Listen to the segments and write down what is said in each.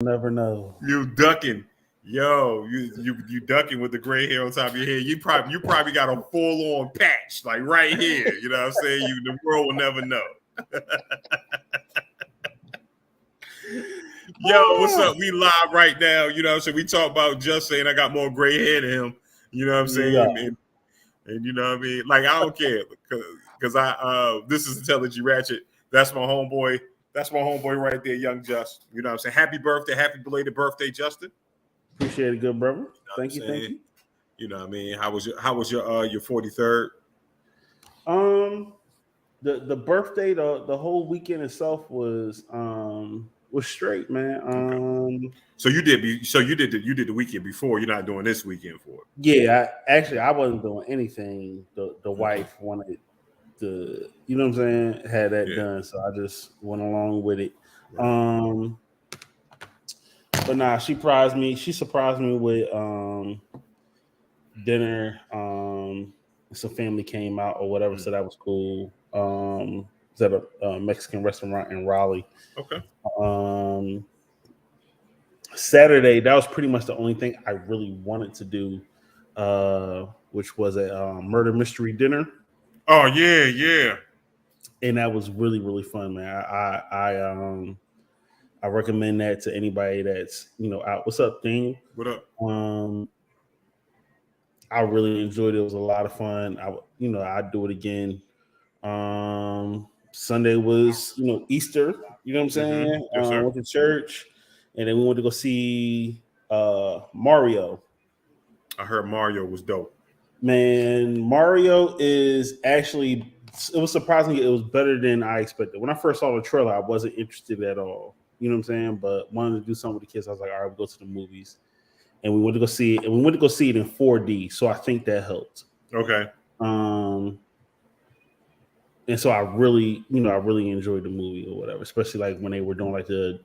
Never know. You ducking. Yo, you ducking with the gray hair on top of your head. You probably got a full on patch like right here. You know what I'm saying? The world will never know. Yo, what's up? We live right now. You know what I'm saying? We talk about just saying I got more gray hair than him. You know what I'm Yeah. saying? And you know what I mean? Like I don't care because this is Intelligent Ratchet. That's my homeboy. That's my homeboy right there, Young Just. You know what I'm saying? Happy birthday, happy belated birthday, Justin. Appreciate it, good brother. You know Thank you, thank you. You know what I mean? How was your 43rd? Um, the birthday, the whole weekend itself was straight, man. Okay. You did the weekend before. You're not doing this weekend for it. Yeah, I wasn't doing anything. The wife wanted to, you know what I'm saying, had that Yeah. done, so I just went along with it. Right. But nah, she surprised me with dinner. Some family came out or whatever, so that was cool. It's at a Mexican restaurant in Raleigh. Okay. Um, Saturday, that was pretty much the only thing I really wanted to do, which was a murder mystery dinner, Oh yeah, yeah. and that was really really fun, man. I recommend that to anybody that's out. What's up, Daniel? What up? Um, I really enjoyed it. It was a lot of fun. I'd do it again. Sunday was Easter. You know what I'm saying? Yes, sir. Went to church, and then we went to go see Mario. I heard Mario was dope. Man, Mario is actually. It was surprisingly, it was better than I expected. When I first saw the trailer, I wasn't interested at all. You know what I'm saying? But wanted to do something with the kids. I was like, all right, we'll go to the movies, and we went to go see it. And we went to go see it in 4D, so I think that helped. Okay. And so I really enjoyed the movie or whatever, especially like when they were doing like the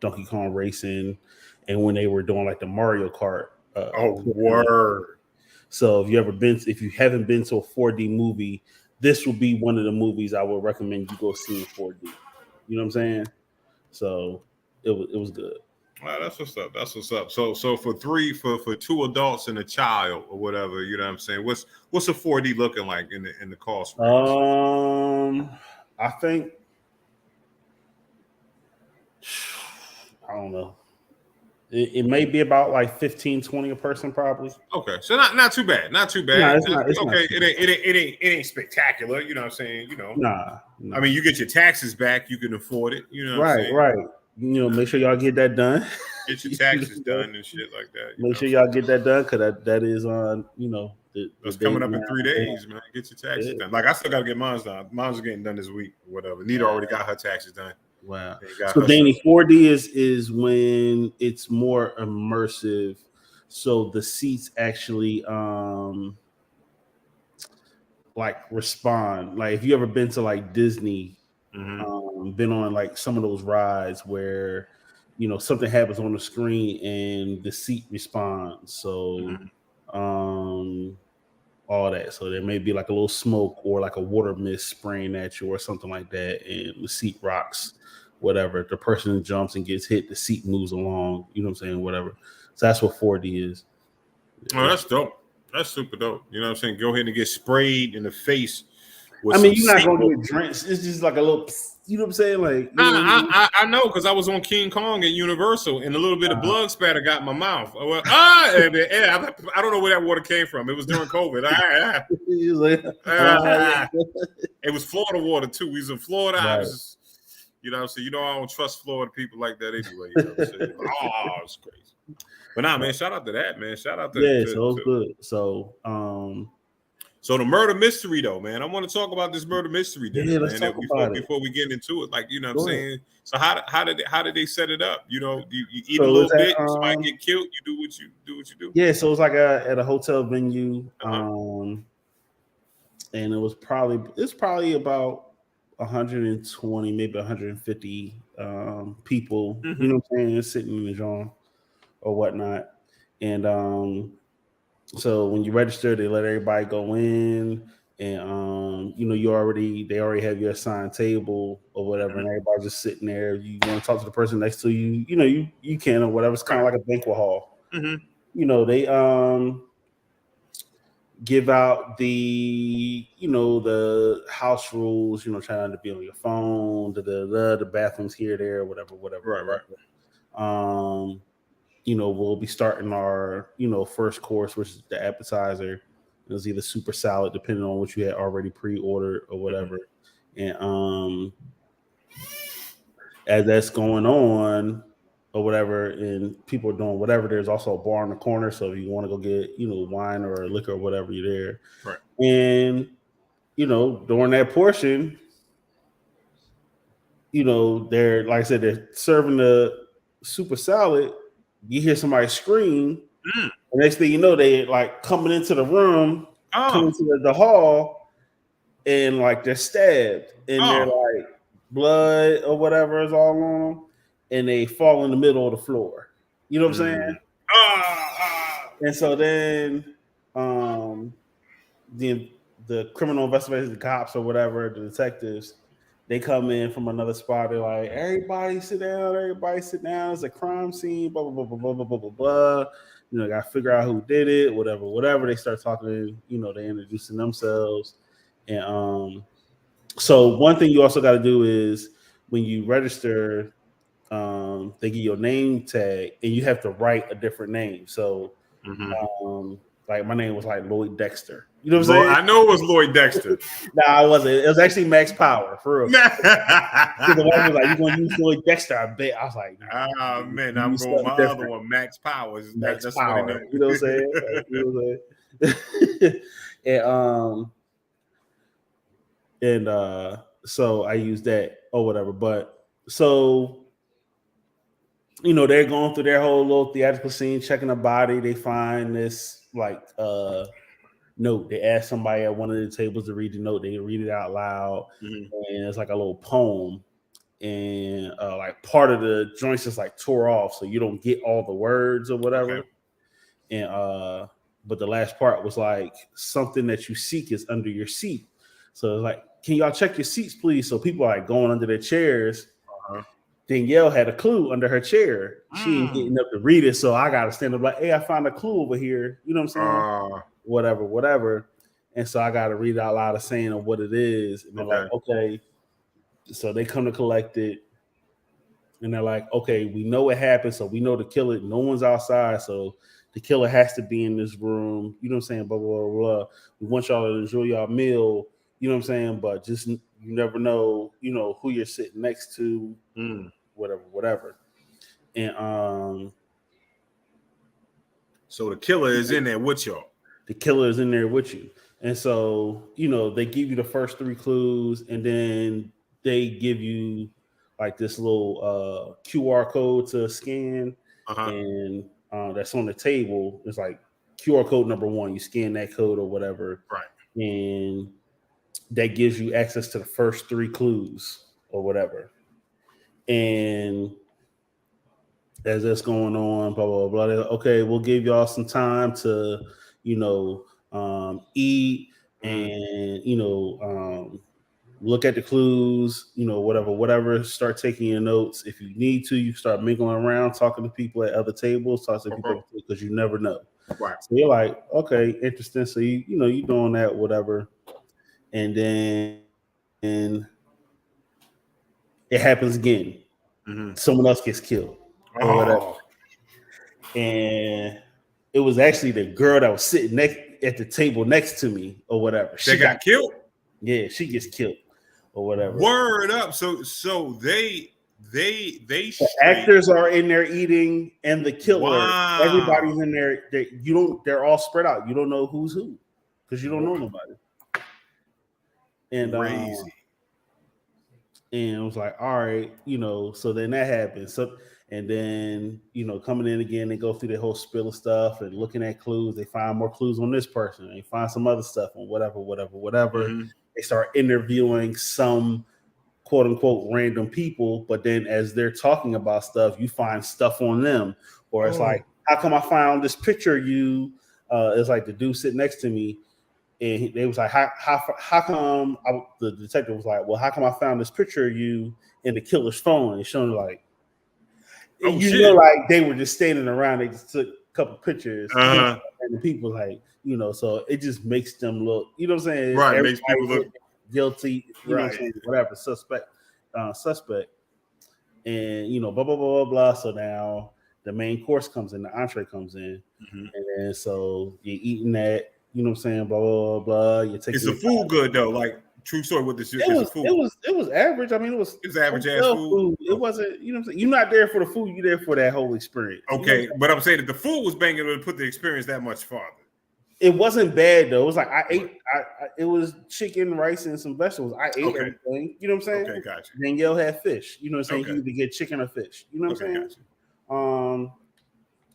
Donkey Kong racing, and when they were doing like the Mario Kart. Oh, word. So if you haven't been to a 4D movie, this will be one of the movies I would recommend you go see in 4D. You know what I'm saying? So it was good. Wow, that's what's up. That's what's up. So for two adults and a child or whatever, you know what I'm saying? What's a 4D looking like in the cost range? I think I don't know. It may be about like 15, 20 a person, probably. Okay, so not too bad. Not too No, bad. it's not. It's not. Okay, it ain't spectacular. You know what I'm saying? Nah, I mean, you get your taxes back, you can afford it. You know what I'm right, saying? right. Make sure y'all get that done. Get your taxes done and shit like that. Make sure y'all get that done because that is on. The That's day coming up in now. 3 days, man. Get your taxes done. Like I still gotta get mine's done. Mine's getting done this week or whatever. Nita already got her taxes done. Wow. Got So her Danny, 4D is when it's more immersive. So the seats actually like respond. Like if you ever been to like Disney, been on like some of those rides where something happens on the screen and the seat responds. So all that. So there may be like a little smoke or like a water mist spraying at you or something like that, and the seat rocks, whatever. If the person jumps and gets hit, the seat moves along. You know what I'm saying? Whatever. So that's what 4D is. Oh, that's dope. That's super dope. You know what I'm saying? Go ahead and get sprayed in the face. I mean, you're not gonna get drenched. It's just like a little. You know what I'm saying? Like, I know because I was on King Kong at Universal and a little bit of blood spatter got in my mouth. I don't know where that water came from. It was during COVID. It was Florida water too. We was in Florida. Right. I was just, I don't trust Florida people like that anyway. You know what I'm saying? It's crazy. But nah, man, shout out to that, man. Shout out to so it's good. So the murder mystery, though, man, I want to talk about this murder mystery dinner, yeah, let's man. talk about it Before we get into it, like you know, what I'm saying. So how did they set it up? You eat So a little bit, somebody get killed. You do what you do. Yeah, so it was like at a hotel venue, and it's probably about 120, maybe 150 people. You know what I'm saying, sitting in the joint or whatnot, and so when you register, they let everybody go in. and they already have your assigned table or whatever, and everybody's just sitting there. You want to talk to the person next to you, you can or whatever. It's kind of like a banquet hall. They give out the house rules, try not to be on your phone, the bathrooms here, there, whatever. Right. We'll be starting our, first course, which is the appetizer. It was either super salad, depending on what you had already pre-ordered or whatever. And as that's going on or whatever, and people are doing whatever, there's also a bar in the corner. So if you want to go get, wine or liquor or whatever, you're there. Right. And, during that portion, they're, like I said, they're serving the super salad. You hear somebody scream. The next thing you know, they like coming into the room, coming to the hall, and like they're stabbed, and they're like blood or whatever is all on them, and they fall in the middle of the floor. You know what I'm saying? And so then, the criminal investigators, the cops or whatever, the detectives, they come in from another spot. They're like, everybody sit down. It's a crime scene, blah, blah, blah, blah, blah, blah, blah, blah. Got to figure out who did it, whatever. They start talking, they introducing themselves. And so one thing you also got to do is when you register, they give you a name tag and you have to write a different name. So, like my name was like Lloyd Dexter. You know what I'm saying? I know it was Lloyd Dexter. Nah, it wasn't. It was actually Max Power, for real. The wife was like, "You gonna use Lloyd Dexter?" I bet. I was like, man, I'm going with my other one, Max Power. Max Power. You know what I'm saying? And so I used that or whatever. But so they're going through their whole little theatrical scene, checking the body. They find this like note. They ask somebody at one of the tables to read the note. They read it out loud, and it's like a little poem. And like part of the joints is like tore off, so you don't get all the words or whatever. Okay. And but the last part was like, something that you seek is under your seat. So it's like, can y'all check your seats, please? So people are like going under their chairs. Danielle had a clue under her chair. She ain't getting up to read it, so I gotta stand up like, hey, I found a clue over here. You know what I'm saying? Whatever. And so I gotta read out loud a saying of what it is. And they're like, okay. So they come to collect it. And they're like, okay, we know it happened, so we know the killer. No one's outside, so the killer has to be in this room. You know what I'm saying? Blah, blah, blah. We want y'all to enjoy y'all meal. You know what I'm saying? But just, you never know, who you're sitting next to. Whatever. And so the killer is in there with y'all. The killer is in there with you. And so, they give you the first 3 clues, and then they give you like this little QR code to scan. And that's on the table. It's like QR code number 1. You scan that code or whatever. Right. And that gives you access to the first 3 clues or whatever. And as that's going on, blah, blah, blah, okay, we'll give y'all some time to, eat and, look at the clues, whatever, start taking your notes. If you need to, you start mingling around, talking to people at other tables, talking to people because you never know. Right. So you're like, okay, interesting. So you're doing that, whatever. And then it happens again. Someone else gets killed or whatever. And it was actually the girl that was sitting at the table next to me or whatever. She got killed? Yeah, she gets killed or whatever. Word up. So they the actors are in there eating, and the killer. Wow. Everybody's in there. They're all spread out. You don't know who's who because you don't know nobody. And crazy. And it was like, all right, so then that happens. So, and then, coming in again, they go through the whole spill of stuff and looking at clues. They find more clues on this person. They find some other stuff on whatever. They start interviewing some quote unquote random people. But then as they're talking about stuff, you find stuff on them. Or it's like, how come I found this picture of you? It's like the dude sitting next to me. and they was like, how come? The detective was like, well, how come I found this picture of you in the killer's phone and showing like, like they were just standing around. They just took a couple pictures, and the people like, so it just makes them look, what I'm saying? Right, everybody makes people look guilty, what I'm saying? Whatever, suspect, and blah blah blah blah blah. So now the main course comes in, the entree comes in, and then so you're eating that, what I'm saying? Blah blah blah blah. You take. Is the food good though? Like true story with this. It was average. I mean, it was average ass food. It wasn't. You know what I'm saying? You're not there for the food. You're there for that whole experience. Okay, but I'm saying that the food was banging to put the experience that much farther. It wasn't bad though. It was like I ate. It was chicken, rice, and some vegetables. I ate everything. You know what I'm saying? Okay, gotcha. Danielle had fish. You know what I'm saying? You either get chicken or fish. You know what I'm saying? Gotcha.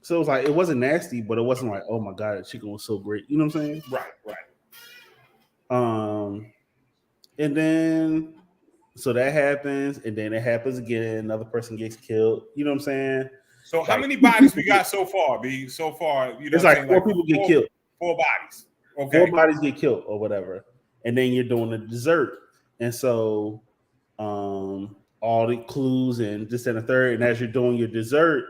So it was like it wasn't nasty, but it wasn't like, oh my god, the chicken was so great. You know what I'm saying? Right. And then so that happens, and then it happens again. Another person gets killed. You know what I'm saying? So how many bodies we got so far? B? So far, it's like four people get killed. 4 bodies. Okay. 4 bodies get killed or whatever, and then you're doing the dessert, and so all the clues and this and the third, and as you're doing your dessert,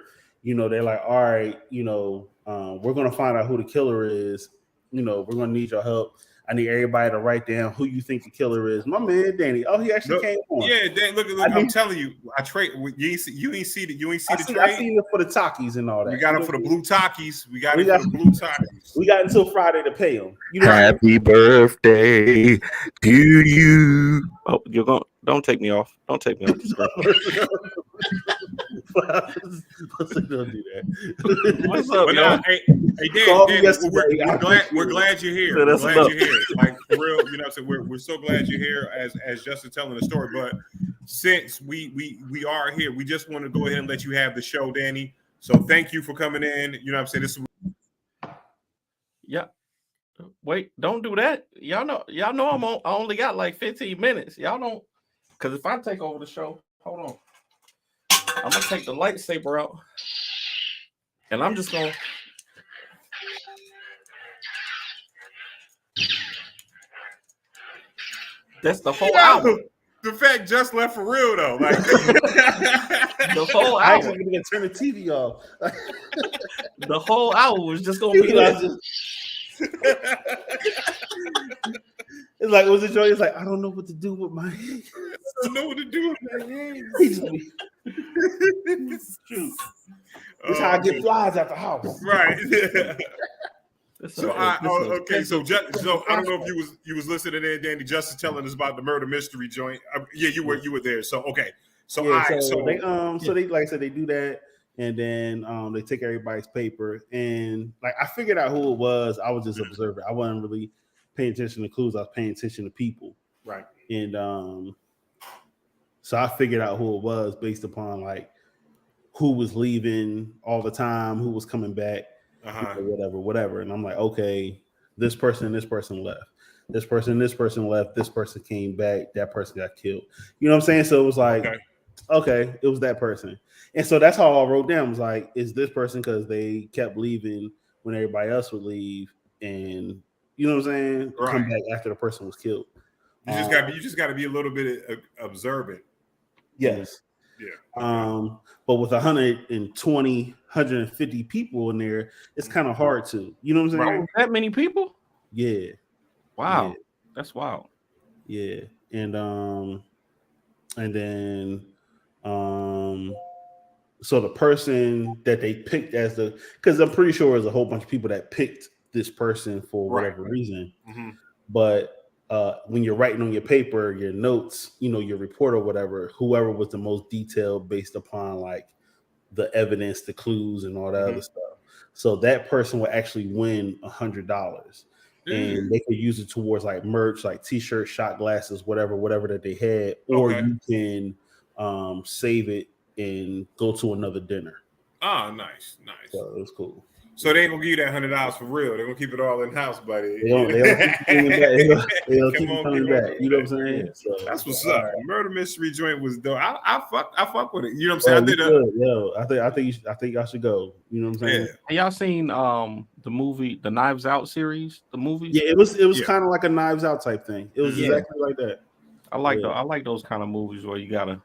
they're like, all right, we're gonna find out who the killer is. We're gonna need your help. I need everybody to write down who you think the killer is. My man Danny. Oh, he actually came on. Yeah, Dan, look. I'm telling you, I trade. You ain't see the trade. I seen it for the Takis and all that. We got it for the blue Takis. We got it for the blue Takis. We got until Friday to pay them. Happy birthday to you. Oh, you're going. Don't take me off. Don't take me off the script. Don't do that. What's up, y'all? Hey, Dan, we're glad you're here. We're glad you're here. Like for real, what I'm saying? We're so glad you're here as Justin telling the story. But since we are here, we just want to go ahead and let you have the show, Danny. So thank you for coming in. You know what I'm saying? This is yeah. Wait, don't do that. Y'all know I only got like 15 minutes. Y'all don't, because if I take over the show, hold on. I'm gonna take the lightsaber out, and I'm just gonna. That's the whole hour. The fact just left for real though. Like the whole hour. I actually gonna turn the TV off. The whole hour was just gonna be like. It's like, was it Joey? It's like, I don't know what to do with my hands. I don't know what to do with my hands. It's true. That's how I get flies out the house. Right. So I don't know if you was listening there, Danny. Justin telling us about the murder mystery joint. Yeah, you were there. So okay. So they like I said, they do that, and then they take everybody's paper, and like I figured out who it was. I was just observing. I wasn't really paying attention to clues. I was paying attention to people. Right. And so I figured out who it was based upon like who was leaving all the time, who was coming back, whatever. And I'm like, okay, this person left. This person left. This person came back. That person got killed. You know what I'm saying? So it was like, okay, it was that person. And so that's how I wrote down. It was like, is this person because they kept leaving when everybody else would leave, and you know what I'm saying? Right. Come back after the person was killed. You just got to be a little bit observant. Yes. Yeah. But with 150 people in there, it's kind of hard to, you know what I'm saying? Right. That many people? Yeah. Wow. Yeah. That's wild. Yeah. And then so the person that they picked as because I'm pretty sure there's a whole bunch of people that picked this person for whatever reason. Mm-hmm. But when you're writing on your paper, your notes, your report or whatever, whoever was the most detailed based upon like the evidence, the clues, and all that other stuff. So that person will actually win $100, and they could use it towards like merch, like t-shirts, shot glasses, whatever that they had, or you can save it and go to another dinner. Oh, nice. So it was cool. So they ain't gonna give you that $100 for real. They're gonna keep it all in house, buddy. They'll keep coming back. They'll Come keep on, coming come on, back. You know what I'm saying? So That's what's up. Murder mystery joint was dope. I fuck with it. You know what I'm saying? I think I should go. You know what I'm saying? Yeah. Have y'all seen the movie, the Knives Out series? The movie? Yeah, it was Yeah. kind of like a Knives Out type thing. It was Yeah. exactly like that. I like those kind of movies where you gotta,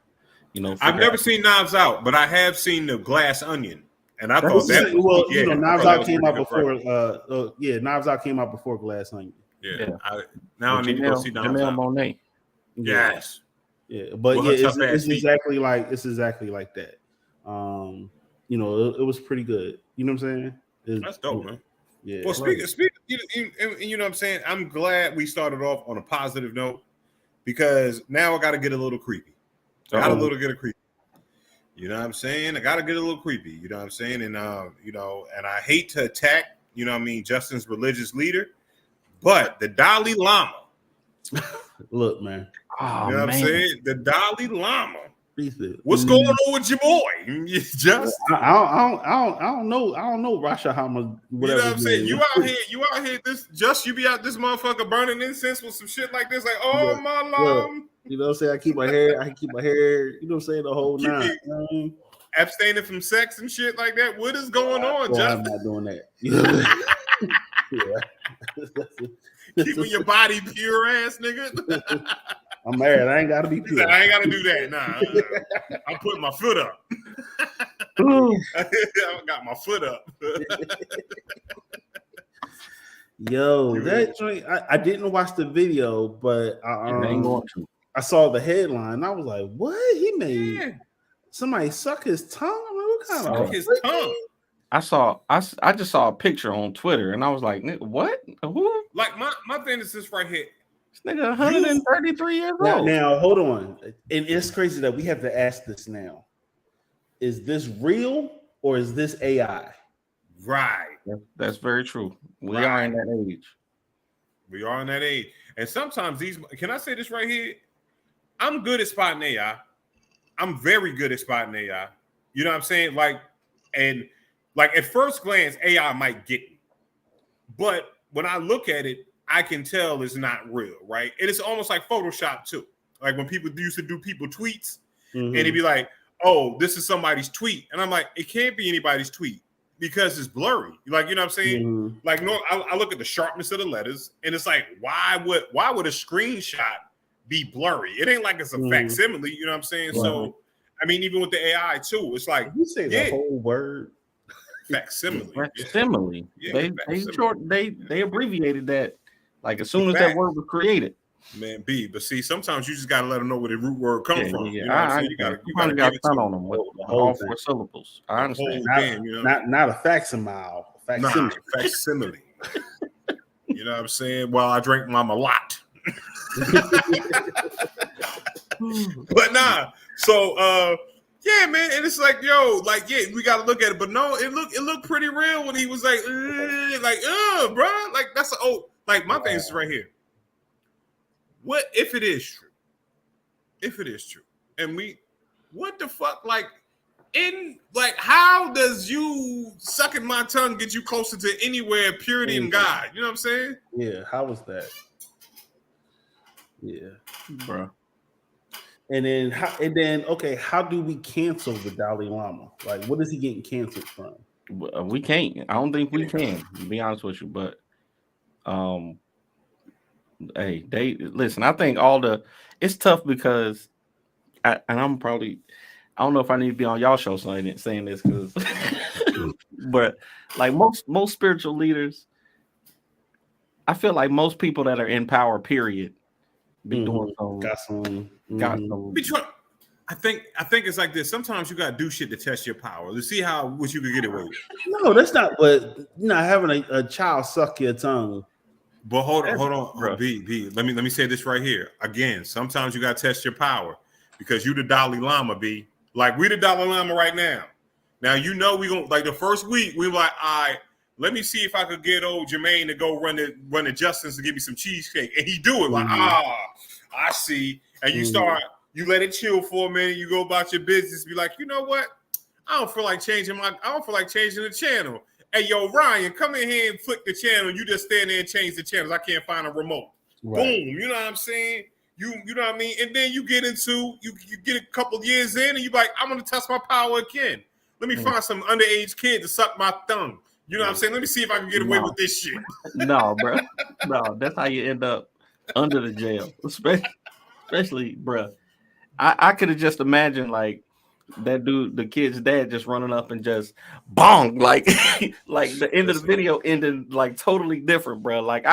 I've never seen Knives Out, but I have seen the Glass Onion, and I thought Was, that well, was, yeah, you know, I Knives thought Out that came was out pretty good, before. Knives Out came out before Glass Onion. Yeah. Now I need to go see Knives Janelle Out. Monáe. Yes. Yeah, but With yeah, her tough ass it's feet. exactly like that. You know, it was pretty good. You know what I'm saying? That's dope, man. Yeah. Well, speaking, you know what I'm saying? I'm glad we started off on a positive note because now I got to get a little creepy. I got a little get creepy. You know what I'm saying? I got to get a little creepy. You know what I'm saying? And you know, and I hate to attack, you know what I mean, Justin's religious leader, but the Dalai Lama. Look, man. Oh, You know what I'm man. saying? The Dalai Lama. Listen, What's going on with your boy? Just I don't know Rasha Hama. you know what I'm saying? You out here. You be out this motherfucker burning incense with some shit like this. Like, oh Yeah. my lord, You know what I'm saying? I keep my hair. You know what I'm saying? The whole Keep nine. it- You know what I mean? abstaining from sex and shit like that. What is going on, Well, I'm Justin? not doing that. You know? Yeah. Keeping your body pure, ass nigga. I'm married. I ain't got to be He pure. said, I ain't got to do that. Nah, I'm putting my foot up. I got my foot up. Yo, that joint. I didn't watch the video, but I saw the headline. I was like, "What? He made somebody suck his tongue? I mean, what kind Suck of his tongue. I just saw a picture on Twitter and I was like, what? Who? Like my thing is this right here. This nigga 133 years old. Now, hold on. And it's crazy that we have to ask this now. Is this real or is this AI? Right. That's very true. We are in that age. We are in that age. And sometimes can I say this right here? I'm good at spotting AI. I'm very good at spotting AI. You know what I'm saying? Like at first glance, AI might get me. But when I look at it, I can tell it's not real, right? And it's almost like Photoshop too. Like when people used to do people tweets and it'd be like, oh, this is somebody's tweet. And I'm like, it can't be anybody's tweet because it's blurry. Like, you know what I'm saying? Like, no, I look at the sharpness of the letters and it's like, why would a screenshot be blurry? It ain't like it's a facsimile, you know what I'm saying? Right. So, I mean, even with the AI too, it's like, you say the whole word. Facsimile. Yeah, they abbreviated that like as soon as that word was created. Man, but see, sometimes you just gotta let them know where the root word come from. Yeah. You know what I'm saying? You gotta give it to them on them with all 4 syllables. I understand. Not a facsimile. Facsimile. Facsimile. You know what I'm saying? Well, I drank mama a lot. But nah. So yeah, man, and it's like, yo, like, yeah, we gotta look at it, but no, it looked pretty real when he was like, bro, like that's like my thing is right here. What if it is true? If it is true, and what the fuck, like, how does you sucking my tongue get you closer to anywhere purity and God? You know what I'm saying? Yeah, how was that? Yeah, bro. And then how do we cancel the Dalai Lama? Like, what is he getting canceled from? We can't. I don't think we can, to be honest with you. But hey, they listen. I think it's tough because I don't know if I need to be on y'all show saying this because, but like most spiritual leaders, I feel like most people that are in power, period, be doing some. I think it's like this. Sometimes you gotta do shit to test your power to see what you can get away with. No, that's not. But not having a child suck your tongue. But hold on, B. Let me say this right here again. Sometimes you gotta test your power because you the Dalai Lama, B. Like we the Dalai Lama right now. Now you know we gonna like the first week we were like, all right, let me see if I could get old Jermaine to go run the Justin's to give me some cheesecake, and he do it like I see, and you start. You let it chill for a minute. You go about your business. Be like, you know what? I don't feel like changing the channel. Hey, yo, Ryan, come in here and flick the channel. You just stand there and change the channels. I can't find a remote. Right. Boom. You know what I'm saying? You know what I mean? And then you get into you get a couple years in, and you like, I'm gonna test my power again. Let me find some underage kid to suck my thumb. You know what I'm saying? Let me see if I can get away with this shit. No, bro. No, that's how you end up under the jail. Especially, bro. I could have just imagined like that dude, the kid's dad, just running up and just bong, like like the end of the video ended like totally different, bro. Like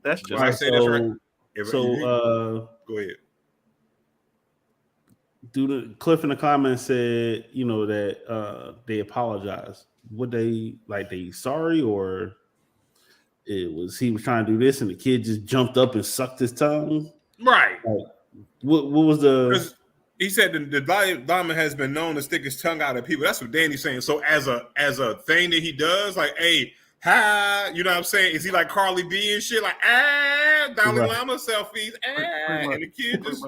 that's just I say that's right. Go ahead. Cliff in the comments said, you know, that they apologized. Would they sorry, or he was trying to do this and the kid just jumped up and sucked his tongue? Right. Like, what was the? He said the Dalai Lama has been known to stick his tongue out at people. That's what Danny's saying. So as a thing that he does, like, hey, hi, you know what I'm saying? Is he like Carly B and shit? Like, Dalai Lama selfies, and the kid just.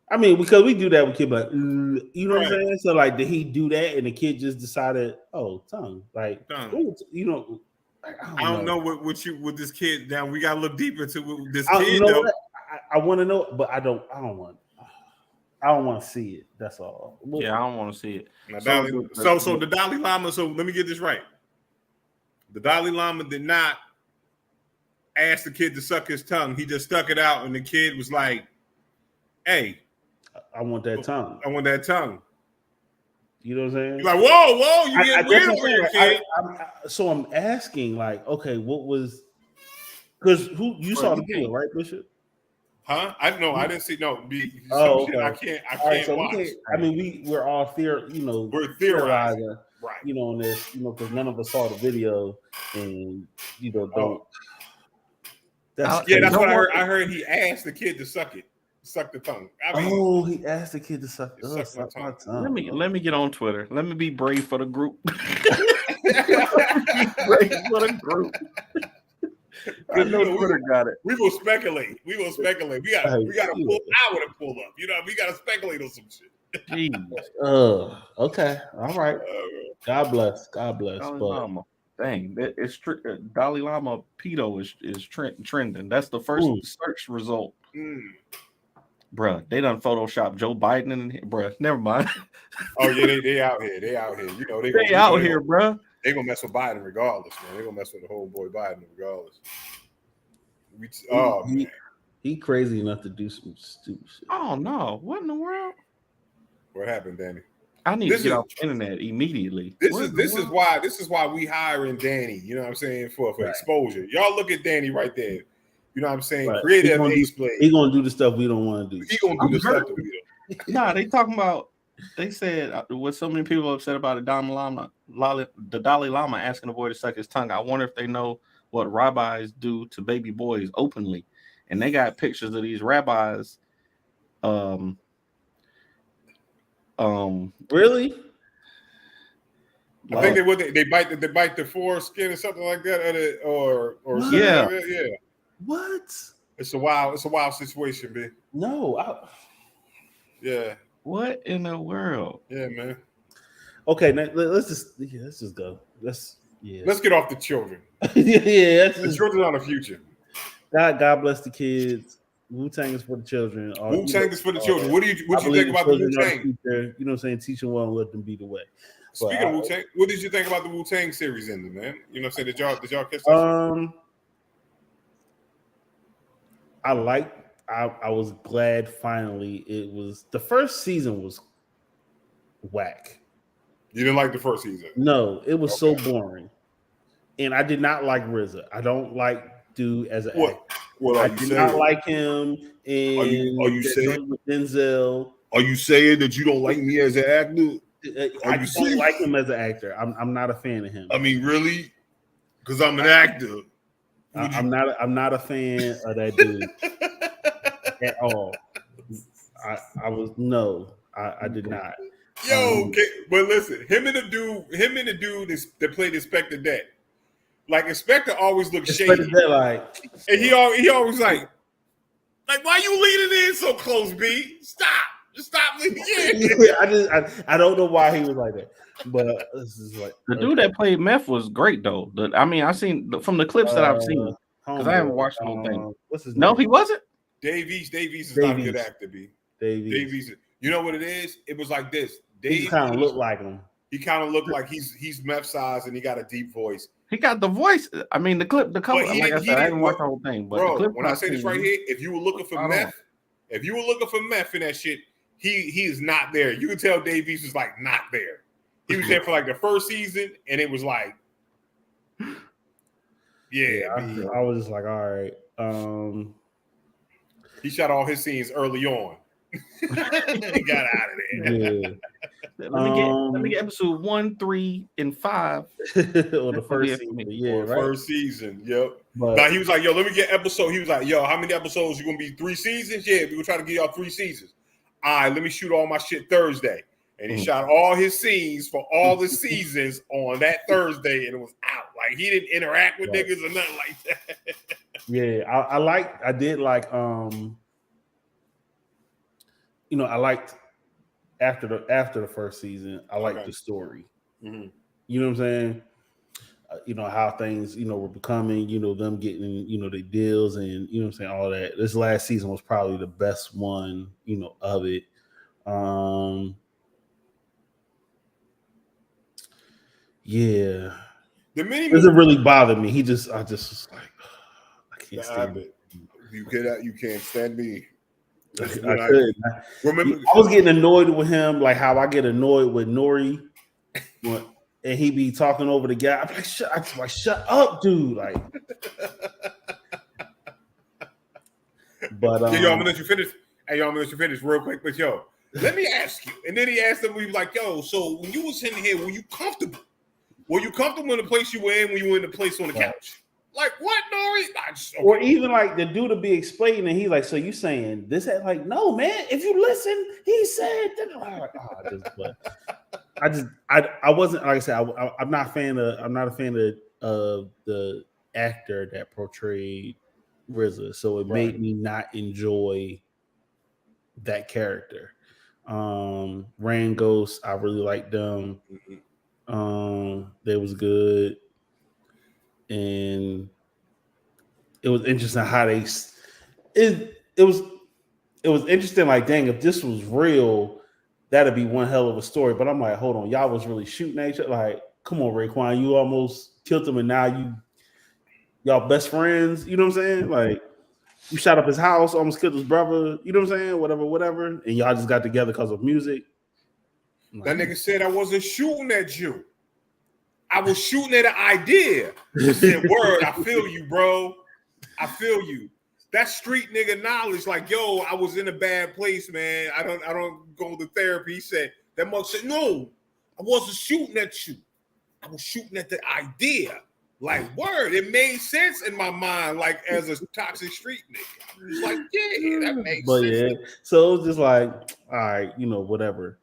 I mean, because we do that with kids, like, you know what I'm saying? So, like, did he do that, and the kid just decided, oh, tongue, like, ooh, you know, like, I don't know what this kid. Now we gotta look deeper into this kid. You know, I want to know, but I don't want to see it. That's all. Yeah, I don't want to see it. So the Dalai Lama. So let me get this right. The Dalai Lama did not ask the kid to suck his tongue. He just stuck it out, and the kid was like, "Hey, I want that tongue. I want that tongue." You know what I'm saying? You're like, whoa, you get weird over here, kid. So I'm asking, like, okay, what was? Because you saw the video, right, Bishop? Huh? I didn't see no. Okay. I can't watch. I mean, we're all we're theorizing, right? You know, on this, because none of us saw the video, and don't. That's what I heard. I heard he asked the kid to suck the tongue. He asked the kid to suck my tongue. Let me get on Twitter. Let me be brave for the group. Brave for the group. I know Twitter got it. We will speculate. We got a full hour to pull up. You know, we got to speculate on some shit. Jeez. Okay. All right. God bless. Dalai Lama. Dang, it's Dalai Lama pedo is trending. That's the first search result. Bruh, they done Photoshop Joe Biden in here. Bruh, never mind. Oh yeah, they out here. They out here. You know they out here, bruh. They gonna mess with Biden regardless, man. They gonna mess with the whole boy Biden regardless. Man. He crazy enough to do some stupid shit. Oh no! What in the world? What happened, Danny? I need to get off the internet immediately. This is why we hiring Danny. You know what I'm saying for exposure. Y'all look at Danny right there. You know what I'm saying? Right. Creative ace play. He gonna do the stuff we don't want to do. He gonna do the stuff that we don't. Nah, they talking about. They said what so many people upset about the Dalai Lama asking the boy to suck his tongue. I wonder if they know what rabbis do to baby boys openly, and they got pictures of these rabbis. Really? I think they bite the foreskin or something like that, or yeah. What? It's a wild situation, man. No, yeah. What in the world? Yeah, man. Okay, now, let's just go. Let's get off the children. The children are the future. God bless the kids. Wu-Tang is for the children. Wu-Tang is for the children. What do you think about the Wu-Tang? You know what I'm saying? Teach them well and let them be the way. Speaking of Wu-Tang, what did you think about the Wu-Tang series ending, man? You know what I'm saying? Did y'all catch that? I was glad finally it was the first season was whack. You didn't like the first season? No, it was so boring. And I did not like RZA. I don't like dude as an actor. I did not like him. And are you saying with Denzel? Are you saying that you don't like me as an actor? I don't like him as an actor. I'm not a fan of him. I mean, really? Because I'm an actor. I'm not a fan of that dude at all. I did not. Yo, but listen, him and the dude that played Inspector Det. Like Inspector always looks shady. And he always like, why you leaning in so close, B? Stop. Just stop. Yeah. I don't know why he was like that, but this is like The dude that played Meth was great though. I mean, I seen from the clips that I've seen because I haven't watched the whole thing. What's his name? No, he wasn't. Davies is not a good actor, B. Davies. You know what it is? It was like this. He kind of looked like him. He kind of looked like he's meth size and he got a deep voice. He got the voice. I mean, the cover. Like I said, I didn't watch the whole thing. But bro, the clip when I say this right here, if you were looking for meth, in that shit, he is not there. You can tell Davies was like not there. He was there for like the first season, and it was like, I was just like, all right. He shot all his scenes early on. He got out of there. Yeah. Let me get episode 1, 3, and 5. Or the first season. Yeah, right. First season. Yep. But now he was like, yo, let me get episode. He was like, yo, how many episodes you gonna be? 3 seasons? Yeah, we're gonna try to get y'all 3 seasons. All right, let me shoot all my shit Thursday. And he shot all his scenes for all the seasons on that Thursday, and it was out. Like he didn't interact with niggas or nothing like that. Yeah, I did like I liked after the first season, I liked the story. Mm-hmm. You know what I'm saying? How things, were becoming, them getting, the deals and, what I'm saying, all that. This last season was probably the best one, of it. Yeah. The mini doesn't really bother me. I just was like, I can't stand it. You can't stand me. I was getting annoyed with him, like how I get annoyed with Nori, and he be talking over the guy. I'm like, shut up, dude! Like, but yo, I'm gonna let you finish. Hey, yo, I'm gonna let you finish real quick. But yo, let me ask you. And then he asked him, he was like, yo, so when you was in here, were you comfortable? Were you comfortable in the place you were in when you were in the place on the couch? Like what, Nori? Okay. Or even like the dude to be explaining, and he's like, "So you saying this?" Like, no, man. If you listen, he said that. I wasn't like I said. I'm not a fan of the actor that portrayed RZA, so it made me not enjoy that character. Rain Ghost, I really liked them. They was good. And it was interesting how it was interesting. Like, dang, if this was real, that'd be one hell of a story. But I'm like, hold on, y'all was really shooting at each other. Like, come on, Raekwon, you almost killed him, and now y'all best friends. You know what I'm saying? Like, you shot up his house, almost killed his brother. You know what I'm saying? Whatever. And y'all just got together because of music. That nigga said I wasn't shooting at you. I was shooting at an idea. I said, word, I feel you, bro. I feel you. That's street nigga knowledge. Like, yo, I was in a bad place, man. I don't go to therapy. He said, that mug said, no, I wasn't shooting at you. I was shooting at the idea. Like, word, it made sense in my mind, like as a toxic street nigga. I was like, yeah, that makes sense. Yeah, so it was just like, all right, whatever.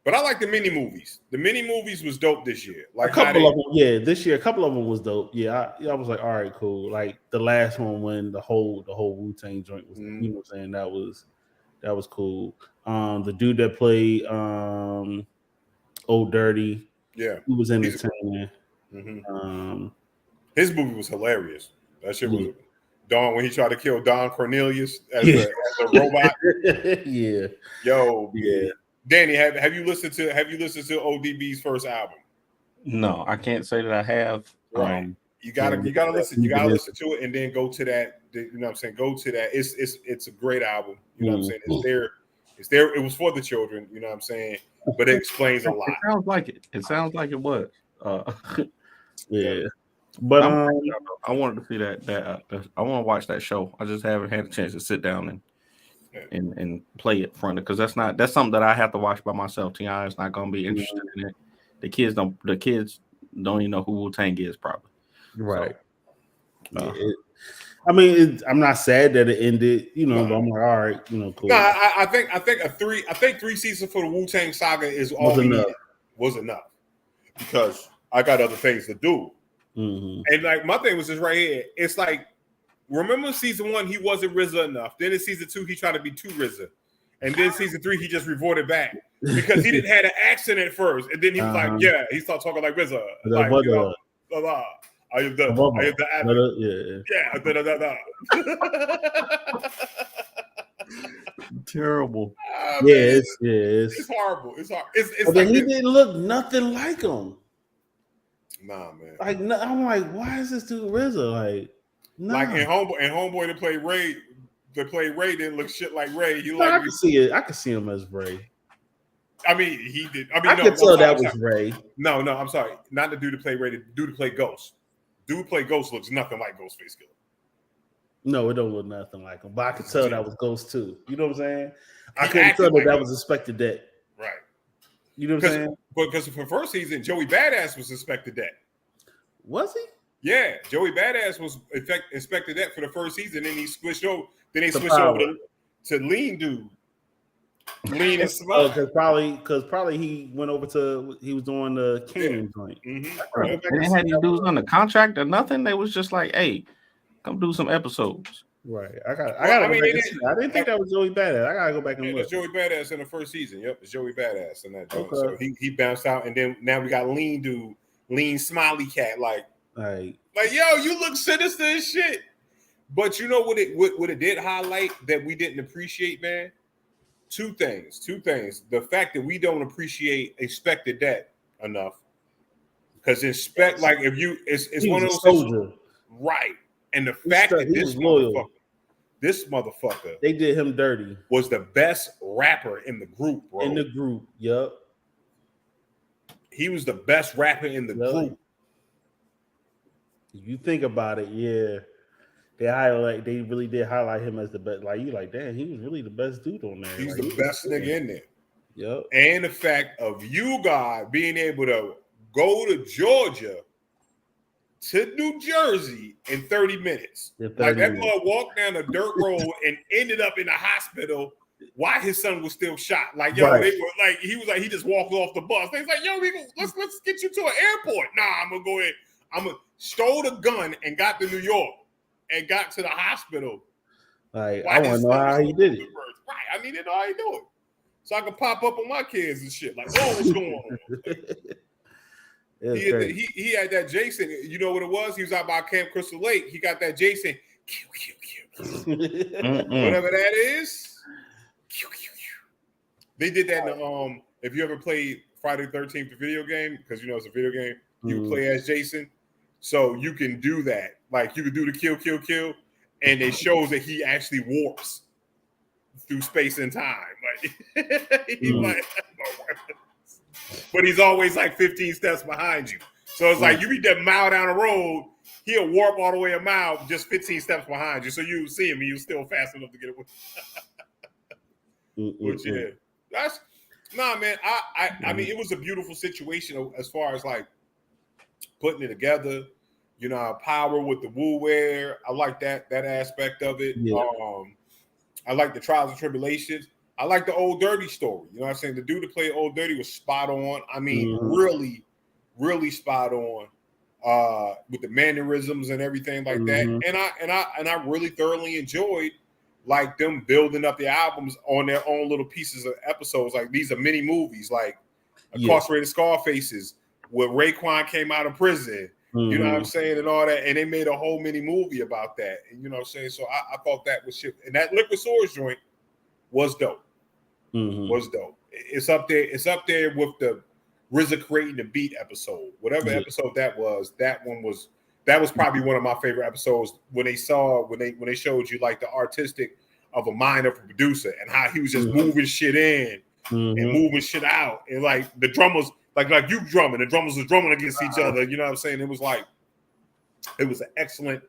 But I like the mini movies. The mini movies was dope this year. Like a couple of them, yeah. This year, a couple of them was dope. Yeah, I was like, all right, cool. Like the last one when the whole Wu-Tang joint was, you know what I'm saying? That was cool. The dude that played Old Dirty, yeah, he was entertaining. His movie was hilarious. That shit was Don when he tried to kill Don Cornelius as a robot. Yeah. Yo, yeah. Danny, have you listened to ODB's first album? No, I can't say that I have. Right. You gotta listen. You gotta listen to it and then go to that. You know what I'm saying? Go to that. It's a great album. You know what I'm saying? It's there. It was for the children. You know what I'm saying? But it explains a lot. It sounds like it. It sounds like it was. Yeah. But I wanted to see that. I want to watch that show. I just haven't had a chance to sit down and play it front because that's something that I have to watch by myself. T.I. is not going to be interested in it. The kids don't even know who Wu-Tang is probably. Right. So, I'm not sad that it ended, but I'm like, all right, cool. No, I think 3 seasons for the Wu-Tang saga is all was enough because I got other things to do. Mm-hmm. And like my thing was just right here. It's like remember season 1, he wasn't RZA enough. Then in season 2, he tried to be too RZA. And then season 3, he just reverted back because he didn't have an accent at first. And then he was like, yeah, he started talking like RZA. Like, you know, blah, blah. I am the Terrible. It's horrible. It's hard. It's but like he didn't look nothing like him. Nah, man. Like I'm like, why is this dude RZA? Like, nah. Like in Homeboy to play Ray. Didn't look shit like Ray. I can see it. I can see him as Ray. I mean, he did. I could tell that was Ray. No, I'm sorry. Not the dude to play Ray. The dude to play Ghost. Dude play Ghost looks nothing like Ghostface Killer. No, it don't look nothing like him. But I could tell that was Ghost too. You know what I'm saying? I He couldn't tell like that was Inspector Deck. Right. You know what I'm saying? Because for first season, Joey Badass was Inspector Deck. Was he? Yeah, Joey Badass was Inspector Deck for the first season. Then he switched over. Then they switched over to Lean Dude. Lean and Smart. Because probably he went over to he was doing the Canyon joint. They didn't have these dudes on the contract or nothing. They was just like, hey, come do some episodes. Right. I didn't think that was Joey Badass. I gotta go back and look. It's Joey Badass in the first season. Yep, it's Joey Badass in that joint. Okay. So he bounced out, and then now we got Lean Dude, Lean Smiley Cat, like yo, you look sinister as shit. But you know what it did highlight that we didn't appreciate, man? Two things. The fact that we don't appreciate Inspector Deck enough. Because Inspect, like if you it's one of those soldier. Right. And the fact that this motherfucker they did him dirty. Was the best rapper in the group, bro. In the group, yep. He was the best rapper in the group. You think about it, yeah. They really did highlight him as the best. Like you like, damn, he was really the best dude on there. He's the best nigga in there. Yep. And the fact of you guys being able to go to Georgia to New Jersey in 30 minutes. Like that boy walked down the dirt road and ended up in the hospital while his son was still shot. Like, yo, they were like, he just walked off the bus. They was like, yo, let's get you to an airport. Nah, I'm gonna go ahead. I'm gonna stole the gun and got to New York and got to the hospital. Like, I want to know how he did it. Right, I need to know how he do it, so I can pop up on my kids and shit. Like, oh, what's going on? He had that Jason. You know what it was? He was out by Camp Crystal Lake. He got that Jason. Whatever that is. They did that in the, if you ever played Friday the 13th, the video game, because you know it's a video game, you can play as Jason. So you can do that. Like you can do the kill, and it shows that he actually warps through space and time. Like, but he's always like 15 steps behind you. So it's like you be that mile down the road, he'll warp all the way a mile, just 15 steps behind you. So you see him and you're still fast enough to get away. Which that's man. I mean, it was a beautiful situation as far as like putting it together. You know, power with the Wu wear. I like that aspect of it. Yeah. I like the trials and tribulations. I like the Old Dirty story. You know what I'm saying? The dude that played Old Dirty was spot on. I mean, really, really spot on with the mannerisms and everything like that. And I really thoroughly enjoyed like them building up the albums on their own little pieces of episodes. Like these are mini movies, like Incarcerated Scarfaces, where Raekwon came out of prison. You know what I'm saying? And all that. And they made a whole mini movie about that. And you know what I'm saying? So I thought that was shit. And that Liquid Swords joint was dope. Was dope. It's up there. It's up there with the RZA creating the beat episode. Whatever episode that was, that was probably one of my favorite episodes when they showed you like the artistic of a mind of a producer and how he was just moving shit in and moving shit out. And like the drummers, like you drumming, the drummers was drumming against each other. You know what I'm saying? It was an excellent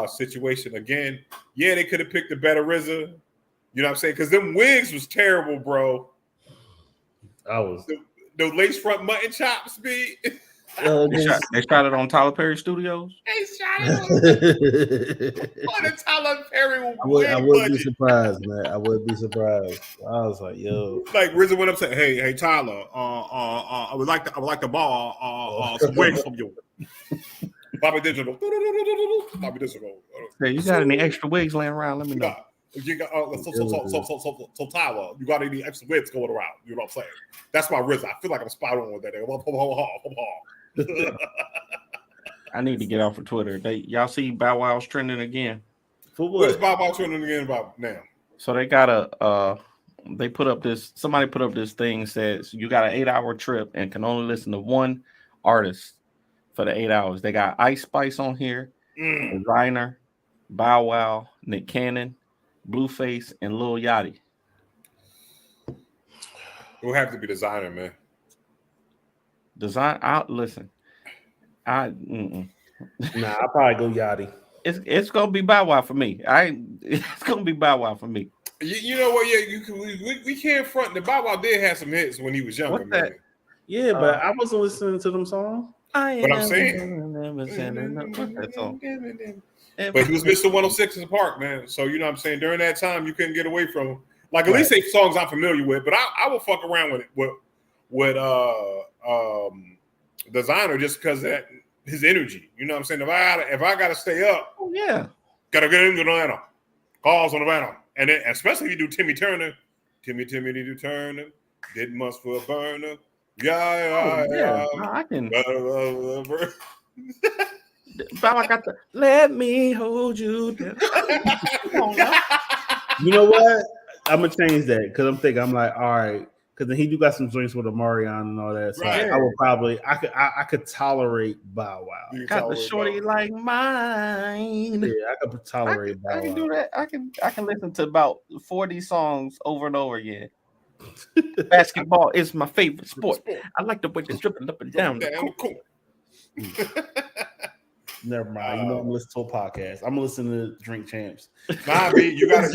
situation. Again, yeah, they could have picked a better RZA. You know what I'm saying? Because them wigs was terrible, bro. The lace front mutton chops, be. They shot it on Tyler Perry Studios. They shot it on the Tyler Perry. I would be surprised, man. I would be surprised. I was like, yo. Like RZA went up and said, "Hey, Tyler, I would like to borrow some wigs from you." Bobby Digital. Hey, you got any extra wigs laying around? Let me know. So Tyler, you got any extra wigs going around? You know what I'm saying? That's my RZA. I feel like I'm spot on with that. I need to get off of Twitter. Y'all see Bow Wow's trending again. For What is what? Bow Wow trending again about now? So they got they put up this. Somebody put up this thing says you got an 8-hour trip and can only listen to one artist for the 8 hours. They got Ice Spice on here, Designer, Bow Wow, Nick Cannon, Blueface, and Lil Yachty. It will have to be Designer, man. Listen. Nah, I'll probably go Yachty. It's gonna be Bow Wow for me. It's gonna be Bow Wow for me. You know what? Yeah, we can't front. The Bow Wow did have some hits when he was younger. What's that? Man. Yeah, but I wasn't listening to them songs. But I'm saying, that song. But he was Mr. 106 in the park, man. So you know what I'm saying. During that time, you couldn't get away from him. Like at least they songs I'm familiar with. But I will fuck around with Designer just because that his energy. You know what I'm saying. If I gotta stay up, Oh yeah, gotta get into Atlanta. Calls on Atlanta, and then especially if you do Timmy Turner. Timmy do Turner. Did much for a burner. Yeah. No, I can. Bow Bow got the let me hold you down. Come on now. You know what? I'm gonna change that because I'm like, all right, because then he do got some joints with Omarion and all that. So Right. I would probably I could tolerate Bow Wow. Got the shorty like mine. Yeah, I could tolerate Bow Wow. I can do that. I can listen to about 40 songs over and over again. Basketball is my favorite sport. I like the way they're stripping up and down. Cool. Never mind. You know, I'm gonna listen to a podcast. I'm gonna listen to Drink Champs. Nah, B, you gotta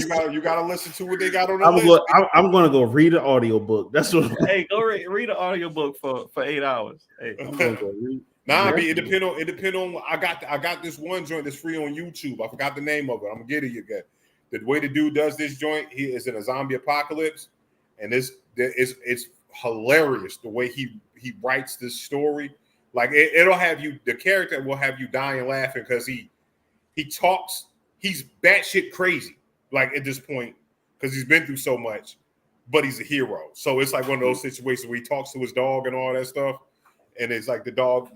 listen to what they got on the list. I'm gonna go read an audiobook. That's what. Hey, go read an audiobook for 8 hours. Hey, I'm gonna go read. Nah, B, it depend on. I got this one joint that's free on YouTube. I forgot the name of it. I'm gonna get it again. The way the dude does this joint, he is in a zombie apocalypse, and it's hilarious the way he writes this story. Like it'll have you, the character will have you dying laughing because he talks, he's batshit crazy, like at this point, because he's been through so much, but he's a hero. So it's like one of those situations where he talks to his dog and all that stuff, and it's like the dog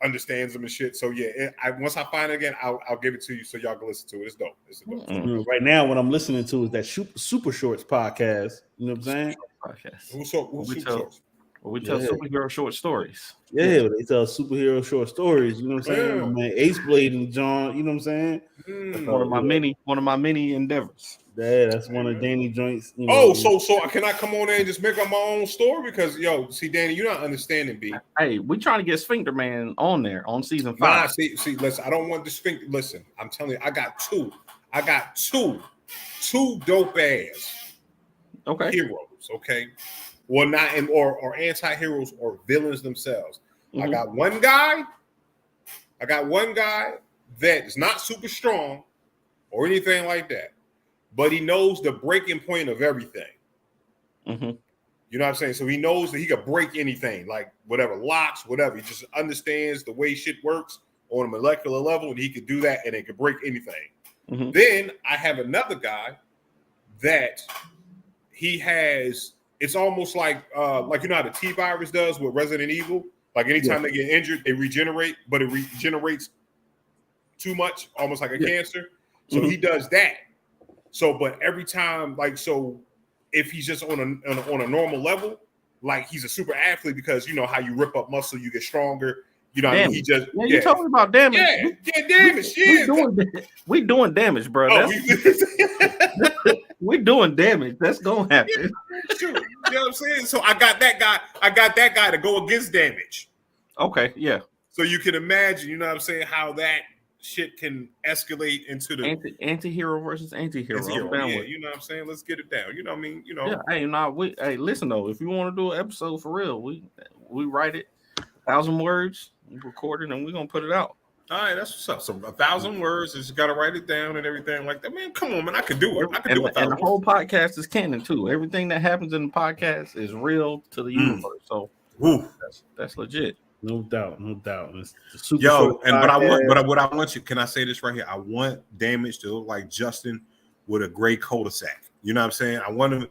understands him and shit. So yeah, once I find it again, I'll give it to you so y'all can listen to it. It's dope. It's dope. Mm-hmm. Right now, what I'm listening to is that Super Shorts podcast. You know what I'm saying? podcast. What's Super Shorts? We tell superhero short stories. Yeah, they tell superhero short stories. You know what I'm saying? Yeah. Man, Ace Blade and John. You know what I'm saying? One of my many endeavors. Yeah, that's one of Danny joints. You know, So can I come on there and just make up my own story? Because see, Danny, you're not understanding, B. Hey, we trying to get Sphincter Man on there on season 5. Nah, see, listen, I don't want the Sphincter. Listen, I'm telling you, I got two dope ass heroes. Okay, well, not or anti-heroes or villains themselves. Mm-hmm. I got one guy that is not super strong or anything like that, but he knows the breaking point of everything. Mm-hmm. You know what I'm saying? So he knows that he could break anything, like whatever, locks, whatever. He just understands the way shit works on a molecular level, and he could do that, and it could break anything. Mm-hmm. Then I have another guy that he has. It's almost like you know how the T-virus does with Resident Evil. Like anytime they get injured, they regenerate, but it regenerates too much, almost like a cancer. So he does that. So, but every time, like, so if he's just on a normal level, like he's a super athlete because you know how you rip up muscle, you get stronger. You know, what I mean? He just you're talking about damage. Yeah, damage. We doing damage, bro. We doing damage. That's gonna happen. Yeah, true. You know what I'm saying? So I got that guy to go against damage. Okay, yeah. So you can imagine, you know what I'm saying, how that shit can escalate into the anti-hero versus anti-hero. Yeah, you know what I'm saying? Let's get it down. You know what I mean? You know. Yeah, hey, listen though, if you want to do an episode for real, we write it 1,000 words, we record it, and we're gonna put it out. All right, that's what's up. So 1,000 words, you got to write it down and everything like that. Man, come on, man, I can do it. I can do it. And the whole podcast is canon too. Everything that happens in the podcast is real to the universe. So that's legit. No doubt, no doubt. It's the Super Yo, Short and what Podcast. I want you, can I say this right here? I want Damage to look like Justin with a gray cul-de-sac. You know what I'm saying? I want to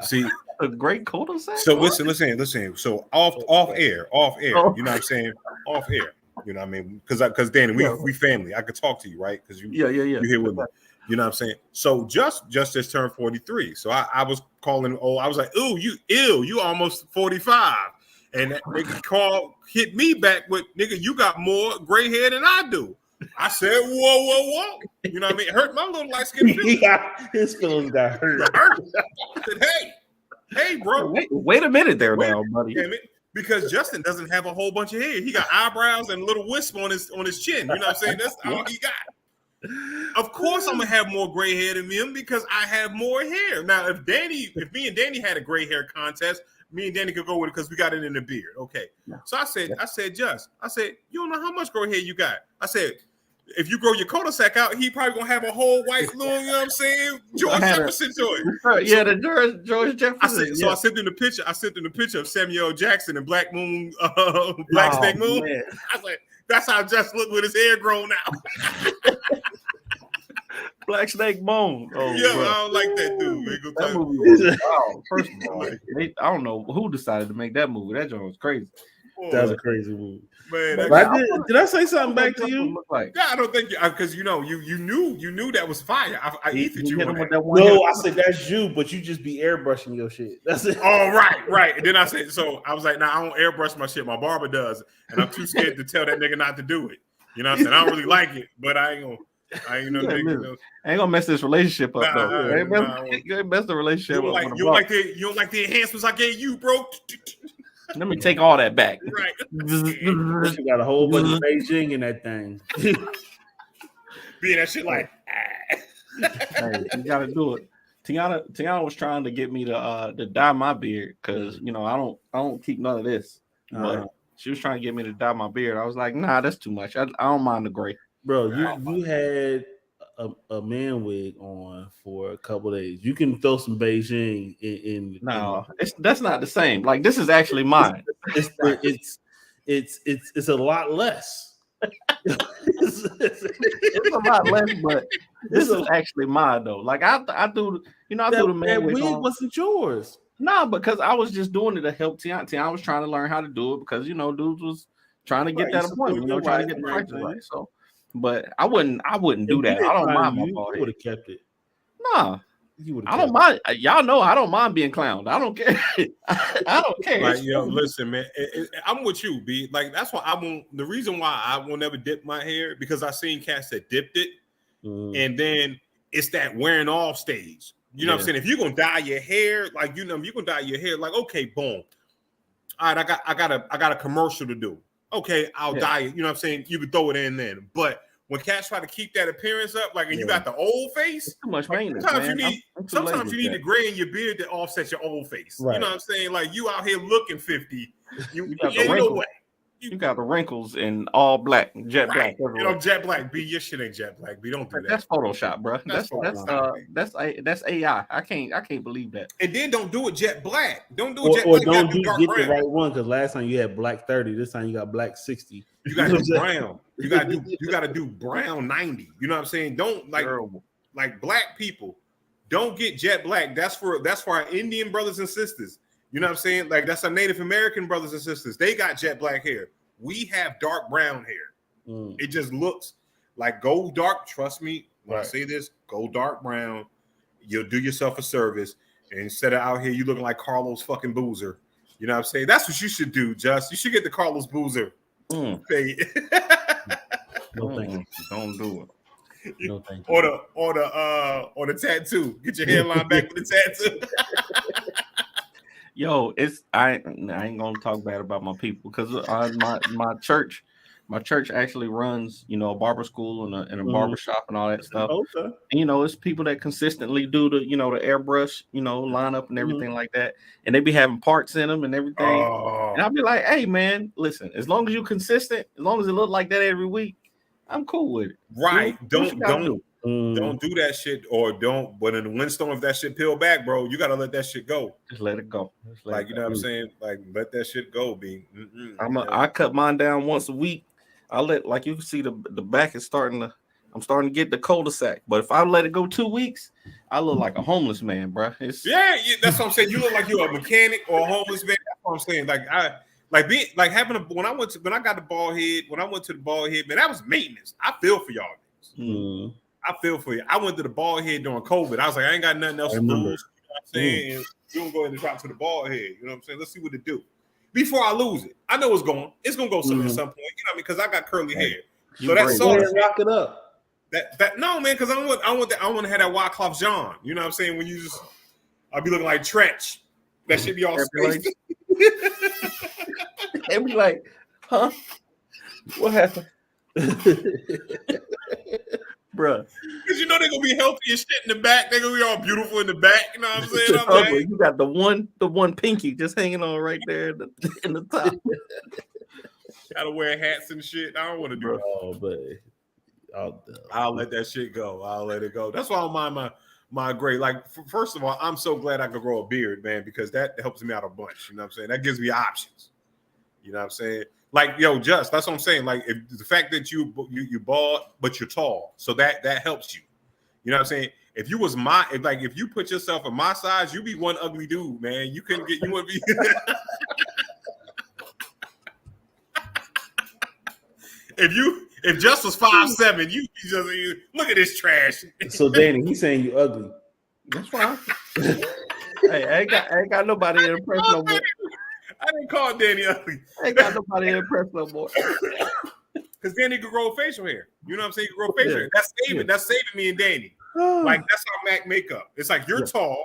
see. A great cul-de-sac. So listen. So off air. Oh. You know what I'm saying? Off air. You know what I mean? Because Danny, we family. I could talk to you, right? Because you Yeah. you here with me. You know what I'm saying? So just turned 43. So I was calling. Oh, I was like, ooh, you almost 45. And that nigga hit me back with, nigga, you got more gray hair than I do. I said, whoa. You know what I mean? It hurt my little light skin. His feelings got hurt. I said, hey, bro. Wait a minute there now, buddy. Damn it. Because Justin doesn't have a whole bunch of hair. He got eyebrows and a little wisp on his chin. You know what I'm saying? That's all he got. Of course, I'm gonna have more gray hair than him because I have more hair. Now, if me and Danny had a gray hair contest, me and Danny could go with it because we got it in the beard. Okay. Yeah. So I said, you don't know how much gray hair you got. I said, if you grow your cul-de-sac out, he probably gonna have a whole white little, you know what I'm saying, George Jefferson joint. Yeah, the George Jefferson. I sent him the picture. I sent him the picture of Samuel Jackson and Black Moon, Black Snake Moon. Man. I was like, that's how Just look with his hair grown out. Black Snake Moon. Oh, Yeah, bro. I don't like that dude. That movie was wow. First of all, I don't know who decided to make that movie. That joint was crazy. That was a crazy movie. Man, But did I say something back to you? Look like? yeah, I don't think because you knew that was fire. I eat He you hit on him with that. that one. No, I said that's you, but you just be airbrushing your shit. That's it. Oh, right. And then I said, so I was like, nah, I don't airbrush my shit. My barber does, and I'm too scared to tell that nigga not to do it. You know what I'm saying? I don't really like it, but I ain't gonna mess this relationship up though. Ain't mess the relationship you up. don't like the enhancements I gave you, bro. Let me take all that back. Right. You got a whole bunch of Beijing in that thing. Being that shit like, Hey, you gotta do it. Tiana was trying to get me to dye my beard because I don't keep none of this. But she was trying to get me to dye my beard. I was like, nah, that's too much. I don't mind the gray. Bro, you had a man wig on for a couple days. You can throw some Beijing in. No, that's not the same. Like this is actually mine. It's a lot less. It's a lot less, but this is actually mine though. Like I do, I threw the man wig on. Wasn't yours. No, because I was just doing it to help Tiana. Tiana was trying to learn how to do it because dudes was trying to get that appointment, trying to get the prices right. So, but I wouldn't do that. I don't mind my bald head. Would have kept it. Nah. I don't mind. Y'all know I don't mind being clowned. I don't care. I don't care. Like, listen, man. I'm with you, B. Like, that's why I won't. The reason why I will never dip my hair because I seen cats that dipped it, and then it's that wearing off stage. You know what I'm saying? If you're gonna dye your hair, like you're gonna dye your hair, like okay, boom. All right, I got a commercial to do. Okay, I'll dye it. You know what I'm saying? You can throw it in then, but. When cats try to keep that appearance up, like and you got the old face, it's too much maintenance. Sometimes you need to gray in your beard to offset your old face. Right. You know what I'm saying? Like you out here looking 50. You got the wrinkles. You got the wrinkles in all black, jet black. Jet black. B, your shit ain't jet black. B, don't do that. That's Photoshop, bro. That's AI. I can't believe that. And then don't do it jet black. Don't do it jet black. Or don't get the right one because last time you had black 30. This time you got black 60. You got to do brown. You got to do brown 90. You know what I'm saying? Don't like black people. Don't get jet black. That's for our Indian brothers and sisters. You know what I'm saying? Like that's our Native American brothers and sisters. They got jet black hair. We have dark brown hair. It just looks like go dark. Trust me when I say this. Go dark brown. You'll do yourself a service. And instead of out here, you looking like Carlos fucking Boozer. You know what I'm saying? That's what you should do, Just. You should get the Carlos Boozer. Fade. No, thank you. Don't do it. No, thank you. Or the tattoo. Get your hairline back with the tattoo. Yo, I ain't gonna talk bad about my people because my church actually runs a barber school and a barber shop and all that stuff. Okay. And, it's people that consistently do the the airbrush lineup and everything like that, and they be having parts in them and everything. And I'll be like, hey man, listen, as long as you're consistent, as long as it look like that every week, I'm cool with it. Right? Don't Don't do that shit, or don't. But in the windstorm, if that shit peel back, bro, you gotta let that shit go. Just let it go. Like, you know what I'm saying? Like, let that shit go, B. I cut mine down once a week. I let, like, you can see the back is I'm starting to get the cul-de-sac. But if I let it go 2 weeks, I look like a homeless man, bro. Yeah, that's what I'm saying. You look like you're a mechanic or a homeless man. That's what I'm saying. When I got the bald head, when I went to the bald head, man, that was maintenance. I feel for y'all. I feel for you. I went to the bald head during COVID. I was like, I ain't got nothing else to lose. You know what I'm saying? You don't go ahead and drop to the bald head. You know what I'm saying? Let's see what it do. Before I lose it. I know it's going. It's going to go somewhere at some point. You know what I mean? Because I got curly hair. So that's all. Rock it up. That no, man, because I want to have that Wyclef Jean. You know what I'm saying? When I'll be looking like Trench. That should be all spaced. And be like, huh? What happened? Bruh. Because you know they're gonna be healthy and shit in the back. They're gonna be all beautiful in the back. You know what I'm saying? You got the one pinky just hanging on right there in the top. Gotta wear hats and shit. I don't want to do that. I'll let that shit go. I'll let it go. That's why I don't mind my gray. Like, first of all, I'm so glad I could grow a beard, man, because that helps me out a bunch. You know what I'm saying? That gives me options. You know what I'm saying? Like, yo, that's what I'm saying. Like, if the fact that you bald, but you're tall, so that helps you. You know what I'm saying? If you was if you put yourself in my size, you be one ugly dude, man. You couldn't get, you would be. If Just was 5'7", you just look at this trash. So Danny, he's saying you ugly. That's fine. Hey, I ain't got nobody to impress no more. I didn't call Danny ugly. I ain't got nobody to impress no more. Because Danny could grow facial hair. You know what I'm saying? He could grow facial hair. That's saving me and Danny. Like, that's our Mac makeup. It's like you're tall.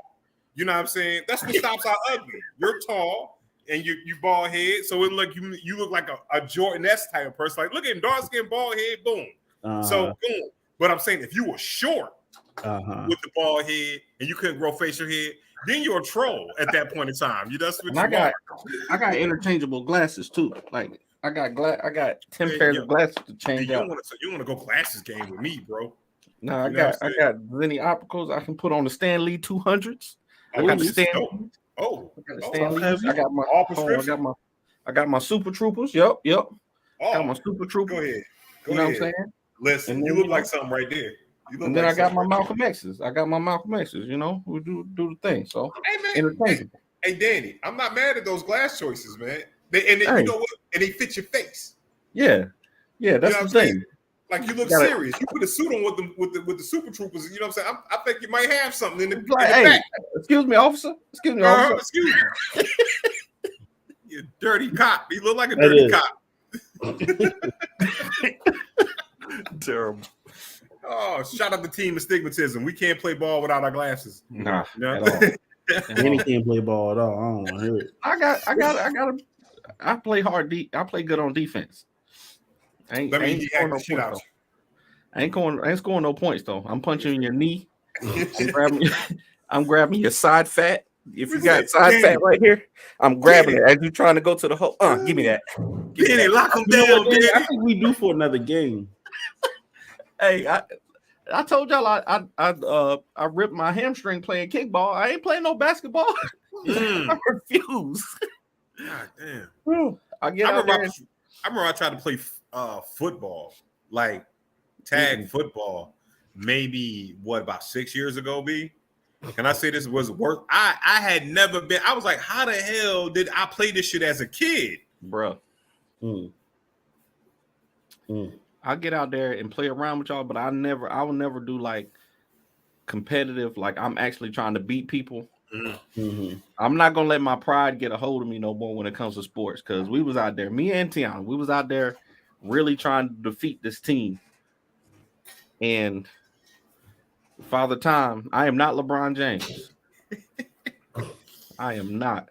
You know what I'm saying? That's what stops our ugly. You're tall and you bald head. So it look you look like a Jordan-esque type of person. Like, look at him, dark skin, bald head, boom. So boom. But I'm saying if you were short with the bald head and you couldn't grow facial hair, then you're a troll at that point in time. That's what I got interchangeable glasses too. Like I got 10 pairs of glasses to change out. You want to go glasses game with me, bro? No, I got Zenni opticals. I can put on the Stanley 200s. I got the Stanley. I got my all prescription. I got my Super Troopers. Yep. I got my Super Troopers. Go ahead. You know what I'm saying? Listen, you look like something right there. And then I got my Malcolm X's. You know, who do the thing. So interchangeable. Hey, Danny, I'm not mad at those glass choices, man. You know what? And they fit your face. Yeah, that's the thing. Saying? Like, you look serious. You put a suit on with the Super Troopers. You know what I'm saying? I think you might have something in the back. Excuse me, officer. Excuse me. You dirty cop. You look like a dirty cop. Terrible. Oh, shout out the team Astigmatism. We can't play ball without our glasses. Nah, at all. Danny can't play ball at all. I don't want to hear it. I play hard. I play good on defense. I ain't scoring no points though. I'm punching in your knee. I'm grabbing your side fat. If you got side fat right here, I'm grabbing it as you trying to go to the hole. Give me that. Danny, lock him down. I think we do for another game. Hey, I told y'all I ripped my hamstring playing kickball. I ain't playing no basketball. I refuse. God damn. I remember I tried to play football, like tag football, maybe about 6 years ago, B? Can I say this was worth? I had never been. I was like, how the hell did I play this shit as a kid, bro? I get out there and play around with y'all, but I will never do like competitive. Like I'm actually trying to beat people. I'm not gonna let my pride get a hold of me no more when it comes to sports, because we was out there, me and Tiana, we was out there really trying to defeat this team. And Father Time, I am not LeBron James. I am not.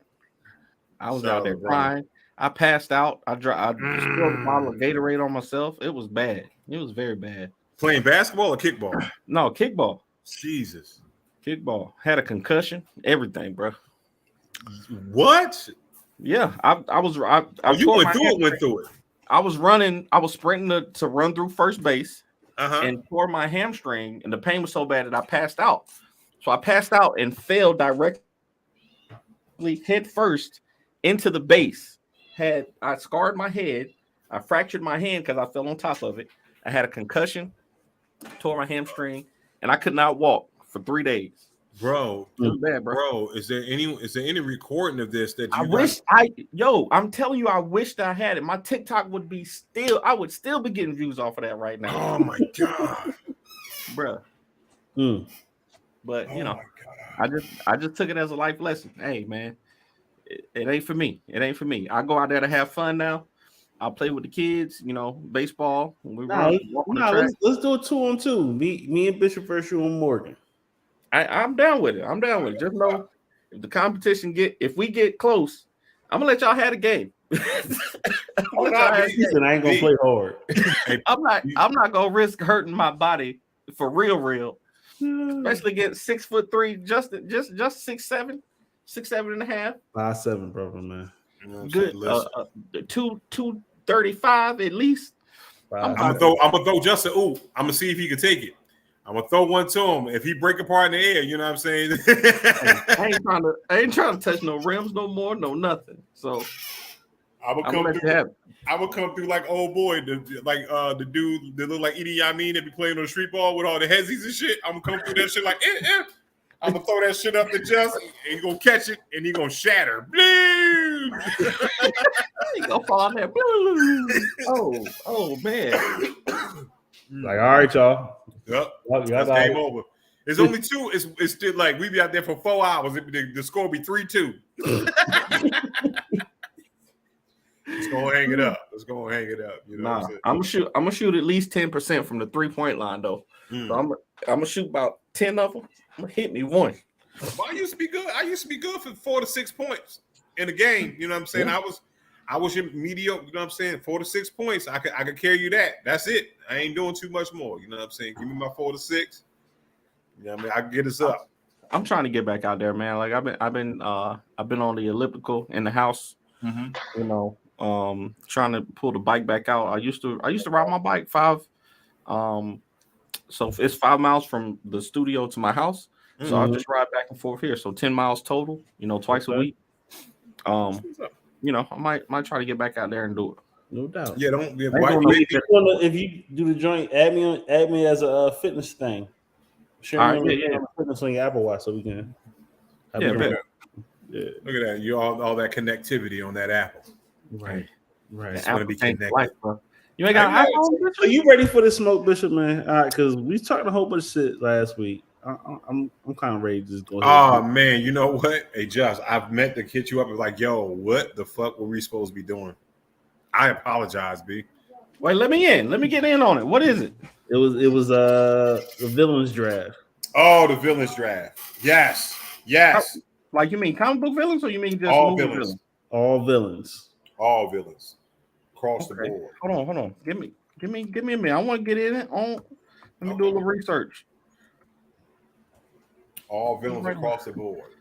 I was out there crying. I passed out. I spilled a bottle of Gatorade on myself. It was bad. It was very bad. Playing basketball or kickball? No, kickball. Jesus. Kickball. Had a concussion. Everything, bro. What? Yeah, I went through it. Went through it. I was running. I was sprinting to run through first base. and tore my hamstring, and the pain was so bad that I passed out. So I passed out and fell directly head first into the base. I scarred my head. I fractured my hand because I fell on top of it. I had a concussion, tore my hamstring, and I could not walk for 3 days. Bro, it was bad, bro. Is there any recording of this that I'm telling you, I wish that I had it. My TikTok would be I would still be getting views off of that right now. Oh my god, bro. But I just took it as a life lesson. Hey, man, it ain't for me. It ain't for me. I go out there to have fun now. I'll play with the kids, baseball. Let's do a 2-on-2. Me and Bishop versus you and Morgan. I'm down with it. Just know if the competition if we get close, I'm gonna let y'all have a game. I ain't gonna play hard. I'm not gonna risk hurting my body for real. Especially against 6'3", just 6'7", 6'7.5", 5'7", brother, man. Good. 235 at least. I'm gonna throw Justin. Ooh, I'm gonna see if he can take it. I'm gonna throw one to him. If he break apart in the air, you know what I'm saying? I ain't trying to touch no rims no more, no nothing. So I would come through like old boy, the dude that look like Idi Amin that be playing on the street ball with all the heazies and shit. I'm gonna come through that shit like I'm gonna throw that shit up to Justin, and he gonna catch it, and he gonna shatter. He gonna fall there. Oh man. Like, all right, y'all. Yep. That's game over. It's only 2. It's still like we be out there for 4 hours. The score be 3-2. Let's go hang it up. You know I'm gonna shoot at least 10% from the 3-point line though. So I'm gonna shoot about 10 of them. I'm gonna hit me one. Well, I used to be good. For 4 to 6 points in a game. You know what I'm saying? Yeah. I was mediocre. You know what I'm saying? 4 to 6 points. I could carry you that. That's it. I ain't doing too much more. You know what I'm saying? Give me my 4 to 6. You know what I mean? I can get us up. I'm trying to get back out there, man. Like I've been on the elliptical in the house. Trying to pull the bike back out. I used to ride my bike 5. So it's 5 miles from the studio to my house. So I'll just ride back and forth here. So 10 miles total. Twice a week. I might try to get back out there and do it. No doubt. Yeah, don't get if you do the joint, add me as a fitness thing. Share me fitness on your Apple Watch so we can. Look at that. You all that connectivity on that Apple. Right. It's gonna be connected. Life, bro. You ain't got an iPhone? Are you ready for the smoke, Bishop, man? All right, because we talked a whole bunch of shit last week. I'm kind of ready to just go ahead. Oh man, you know what? Hey, Josh, I've meant to hit you up and like, yo, what the fuck were we supposed to be doing? I apologize, B. Wait, let me get in on it. What is it? It was the villains draft. Oh, the villains draft. Yes. Like you mean comic book villains, or you mean just all villains? All villains. All villains. Across the board. Hold on. Give me a minute. I want to get in it. Let me do a little research. All villains across the board.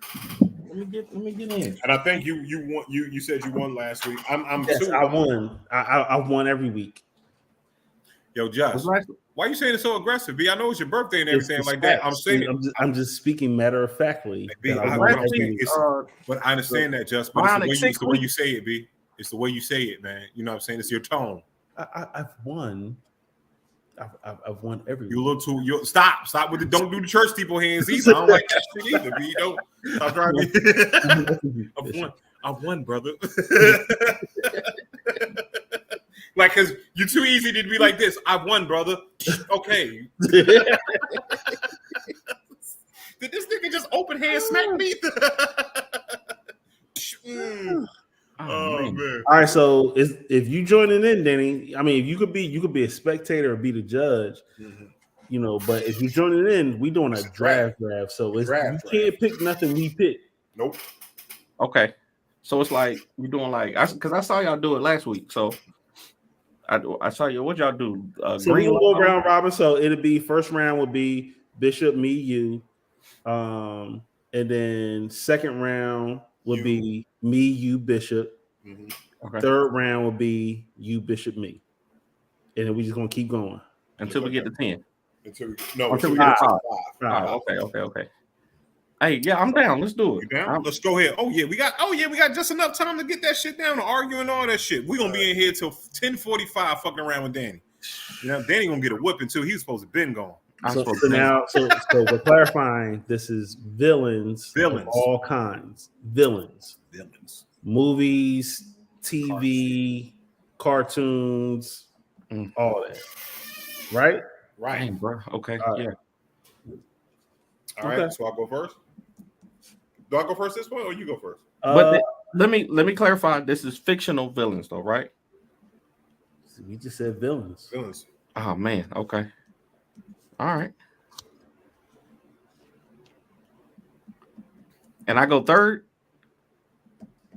Let me get in. And I think you said you won last week. Yes, I won. I won every week. Yo, Josh, why are you saying it so aggressive, B? I know it's your birthday and everything like that. I'm just speaking matter of factly. But I understand that, Just. But it's the way you say it, B. It's the way you say it, man. You know what I'm saying? It's your tone. I've won. I've won every. You look too. Stop with the. Don't do the church people hands either. I don't like that shit either, B. Don't. Stop trying to. I've won, brother. Like, cause you're too easy to be like this. I've won, brother. Okay. Did this nigga just open hand smack me? Oh man. All right, so if you joining in, Danny, I mean, you could be a spectator or be the judge, But if you joining in, we doing a draft. So you can't pick nothing we pick. Nope. Okay, so it's like you're doing because I saw y'all do it last week. So I saw you. What y'all do? So we gonna go round robin. So it'll be first round would be Bishop, me, you, and then second round would be me, you, Bishop. Okay. Third round would be you, Bishop, me, and then we just gonna keep going. until we get to 10. Until we Until we get get to to 5. Oh, okay. Hey, yeah, I'm down. Let's do You it. down? Let's go ahead. We got just enough time to get that shit down and argue and all that shit. We're gonna be in here till 10:45 fucking around with Danny. You know, Danny gonna get a whipping too. He's supposed to been gone. So we're clarifying. This is villains of all kinds. Villains. Movies, TV, cartoons, all that. Right. Dang, bro. Okay. All right. Yeah. All right. So I'll go first. Do I go first this one, or you go first? But let me clarify. This is fictional villains, though, right? We just said villains. Oh man. Okay. All right. And I go third.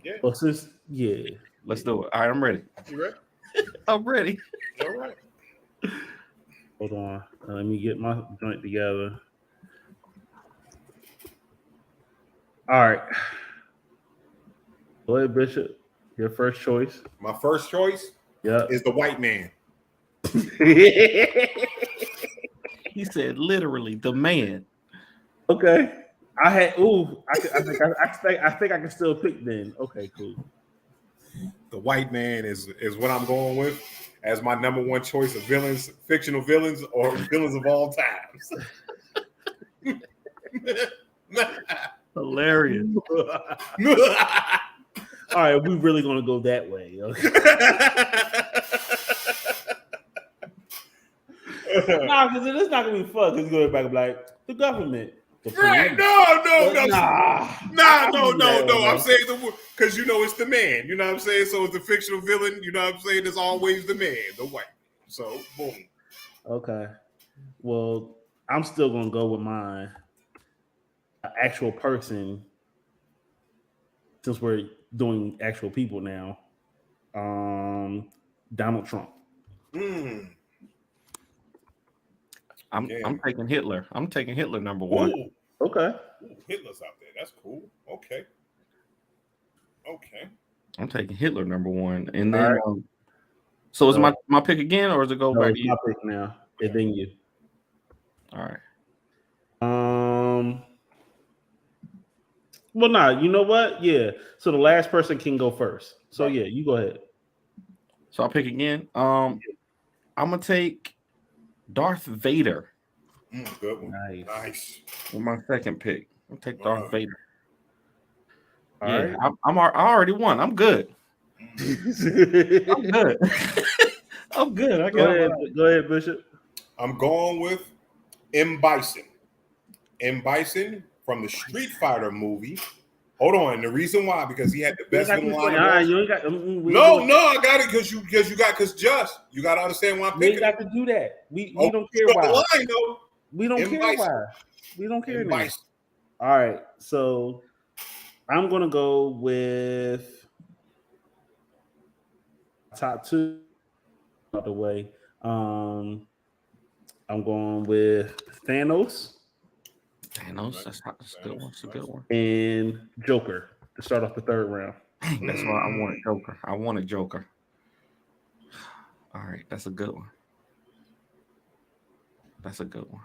Yeah. Well, Let's do it. All right, I'm ready. You ready? I'm ready. All right. Hold on. Let me get my joint together. All right. Go ahead, Bishop. Your first choice. My first choice is the white man. He said literally the man. Okay. I think I can still pick then. Okay, cool. The white man is what I'm going with as my number one choice of villains, fictional villains, or villains of all times. Hilarious. All right, we really gonna go that way. Okay. Nah, because it's not gonna be fun. Because going back and be like the government. Right? No. I'm saying because it's the man. You know what I'm saying? So it's the fictional villain. You know what I'm saying? It's always the man, the white. So boom. Okay. Well, I'm still gonna go with mine. An actual person, since we're doing actual people now. Donald Trump. I'm taking Hitler. I'm taking Hitler number one. Ooh. Okay. Ooh, Hitler's out there. That's cool. Okay. I'm taking Hitler number one. And then right. So is my pick again, or does it go back to you? My pick now. And then you. All right. Well, you know what? Yeah. So the last person can go first. So yeah, you go ahead. So I'll pick again. I'm gonna take Darth Vader. Good one. Nice. With my second pick, I'll take Darth Vader. All yeah, right. I already won. I'm good. I'm good. I'm good. Go ahead, Bishop. I'm going with M. Bison. M. Bison from the Street Fighter movie. Hold on. The reason why, because he had the best villain line. You ain't got. I got it because you got to understand why I'm picking. We got to do that. We don't care why. Line, though. We don't care why. We don't care now. All right. So I'm gonna go with top two out the way. I'm going with Thanos. That's a good one. That's a good one. And Joker to start off the third round. That's why I wanted Joker. I wanted Joker. All right, that's a good one. That's a good one.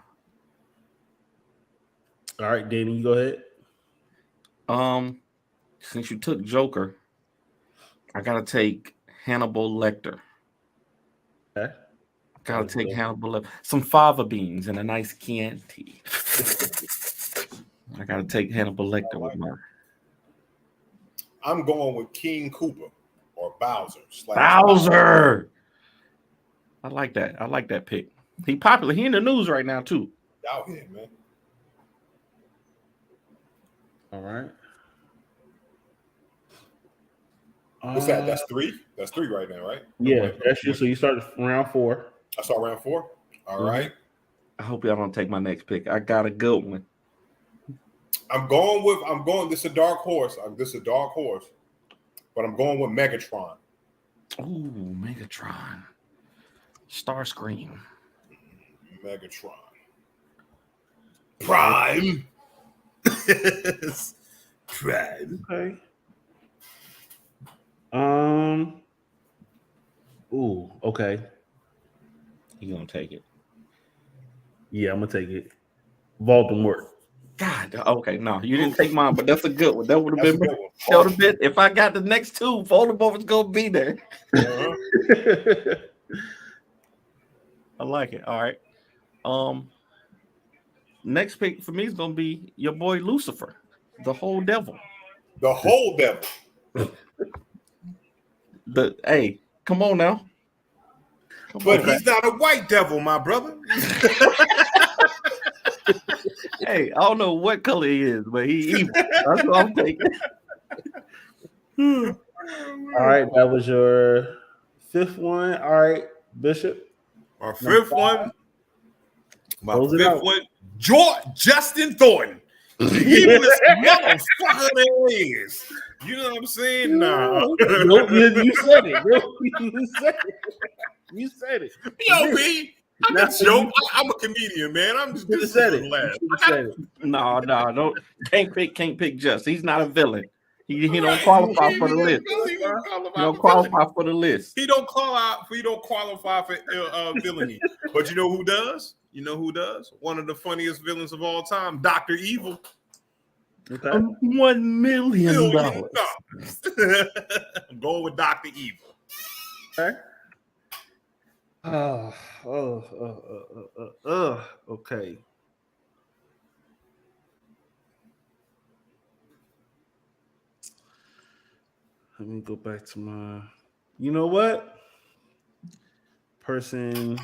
All right, Danny, you go ahead. Since you took Joker, I gotta take Hannibal Lecter. Okay. Gotta take Hannibal Lecter. Some fava beans and a nice Chianti. I gotta take Hannibal Lecter with mine. I'm going with King Koopa or Bowser. Bowser. I like that. I like that pick. He popular. He in the news right now too. Out here, man. All right. What's that? That's three. That's three right now, right? Yeah, that's you. So you started round 4. I saw round 4. All right. I hope y'all don't take my next pick. I got a good one. This is a dark horse. But I'm going with Megatron. Ooh, Megatron. Starscream. Megatron. Prime. Prime. Okay. Ooh, okay. You gonna take it? Yeah, I'm gonna take it. Voldemort. God, okay, no, you didn't take mine, but that's a good one. That would have That's a been good one. that would have been if I got the next two, Voldemort was gonna be there. Uh-huh. I like it. All right. Next pick for me is gonna be your boy Lucifer, the whole devil. The whole devil. Hey, come on now. But he's not a white devil, my brother. Hey, I don't know what color he is, but he evil. That's what I'm taking. All right, that was your fifth one. All right, Bishop. Our fifth one. My Close it fifth out. one. Justin Thornton. The evilest motherfucker there is. You know what I'm saying? Nah. Nope, you said it. You said it. You said it. Yo, B. I'm a joke. I'm a comedian, man. I'm just You this said is it. a laugh. You said it. No, don't can't pick Just. He's not a villain. He don't qualify for the list. He don't qualify for the list. He don't qualify for villainy. But you know who does? You know who does? One of the funniest villains of all time, Dr. Evil. Okay. $1 million. I'm going with Dr. Evil. Okay. Okay. Let me go back to my. You know what? Person.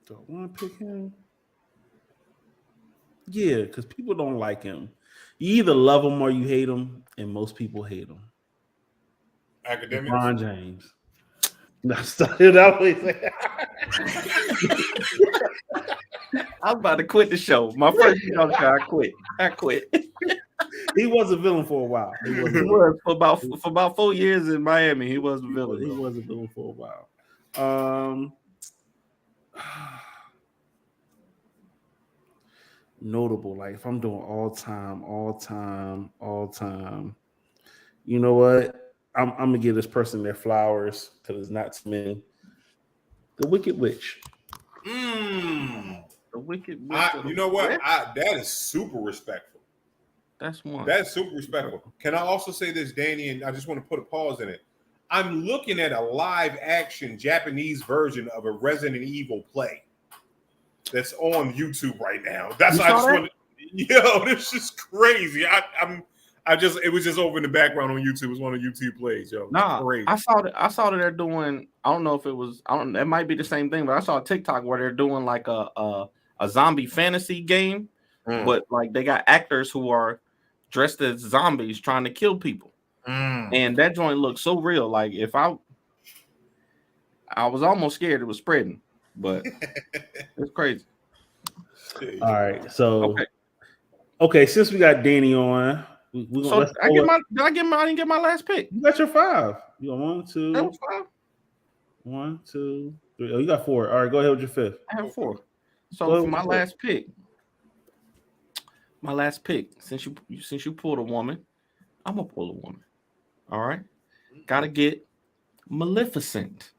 Do I want to pick him? Yeah, because people don't like him. You either love him or you hate him, and most people hate him. Academics. LeBron James. That I'm about to quit the show. My first show, I quit. He was a villain for a while. He was for about 4 years in Miami. He was a villain. He was a villain for a while. Notable, like if I'm doing all time. You know what? I'm gonna give this person their flowers because it's not too many. The Wicked Witch. The Wicked Witch. You know what? That is super respectful. That's one. That's super respectful. Can I also say this, Danny? And I just want to put a pause in it. I'm looking at a live action Japanese version of a Resident Evil play that's on YouTube right now. That's yo, this is crazy. It was just over in the background on YouTube. It was one of YouTube plays, yo. Nah, crazy. I saw that they're doing. I don't know if it was. It might be the same thing, but I saw a TikTok where they're doing like a zombie fantasy game, but like they got actors who are dressed as zombies trying to kill people, and that joint looks so real. Like if I was almost scared it was spreading, but it's crazy. All right, so okay, since we got Danny on. So I didn't get my last pick. You got your 5. You got 1, 2. That was 5. 1, 2, 3. Oh, you got 4. All right, go ahead with your 5th. I have 4. So for my last pick, since you pulled a woman, I'm gonna pull a woman. All right, gotta get Maleficent.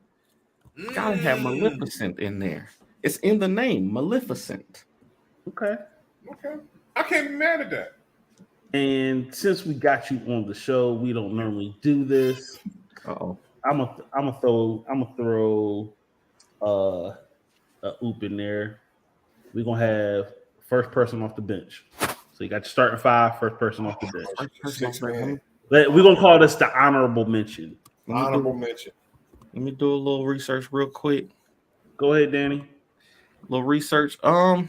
Gotta have Maleficent in there. It's in the name, Maleficent. Okay. I can't be mad at that. And since we got you on the show, we don't normally do this. Uh-oh. I'm gonna throw a oop in there. We're gonna have first person off the bench. So you got your starting 5, first person off the bench. We're gonna call this the honorable mention. Honorable mention. Let me do a little research real quick. Go ahead, Danny. A little research. Let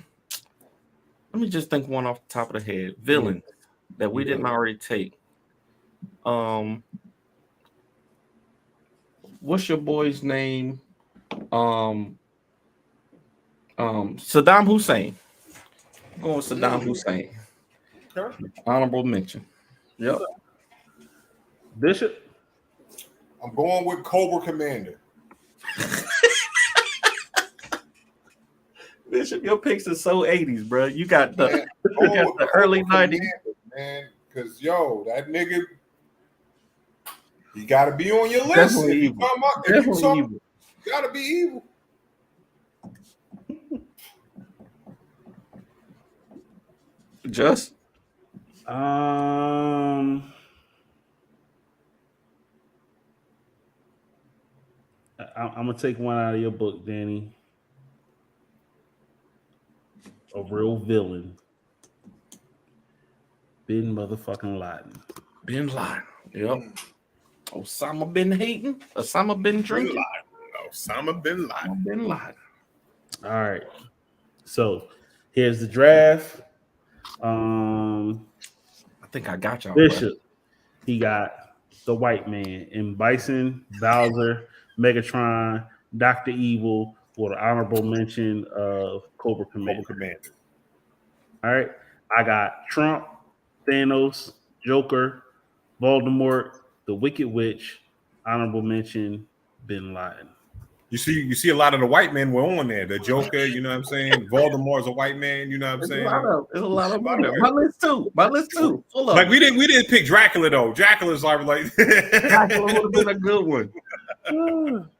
me just think one off the top of the head. Villain that we didn't already take. What's your boy's name? Saddam Hussein. I'm going with Saddam Hussein. Okay. Honorable mention. Yep. Bishop. I'm going with Cobra Commander. Bishop, your picks are so 80s, bro. You got the early 90s. Man, because yo, that nigga, You got to be on your list. Definitely If you evil. talking about, if you Definitely talking, evil. you got to be evil. Just I'm gonna take one out of your book, Danny. A real villain, Bin motherfucking Laden. Bin Laden. Yep. Osama bin hating. Osama bin drinking. Osama bin Laden. Osama bin Laden. All right. So here's the draft. I think I got y'all. Bishop. He got the white man in Bison, Bowser, Megatron, Dr. Evil, with an honorable mention of Cobra Commander. All right. I got Trump, Thanos, Joker, Voldemort, the Wicked Witch, honorable mention, Bin Laden. You see a lot of the white men were on there. The Joker, you know what I'm saying? Voldemort's a white man, you know what I'm saying? There's a lot of them. My list too. Full of like we didn't pick Dracula though. Dracula's like Dracula would have been a good one.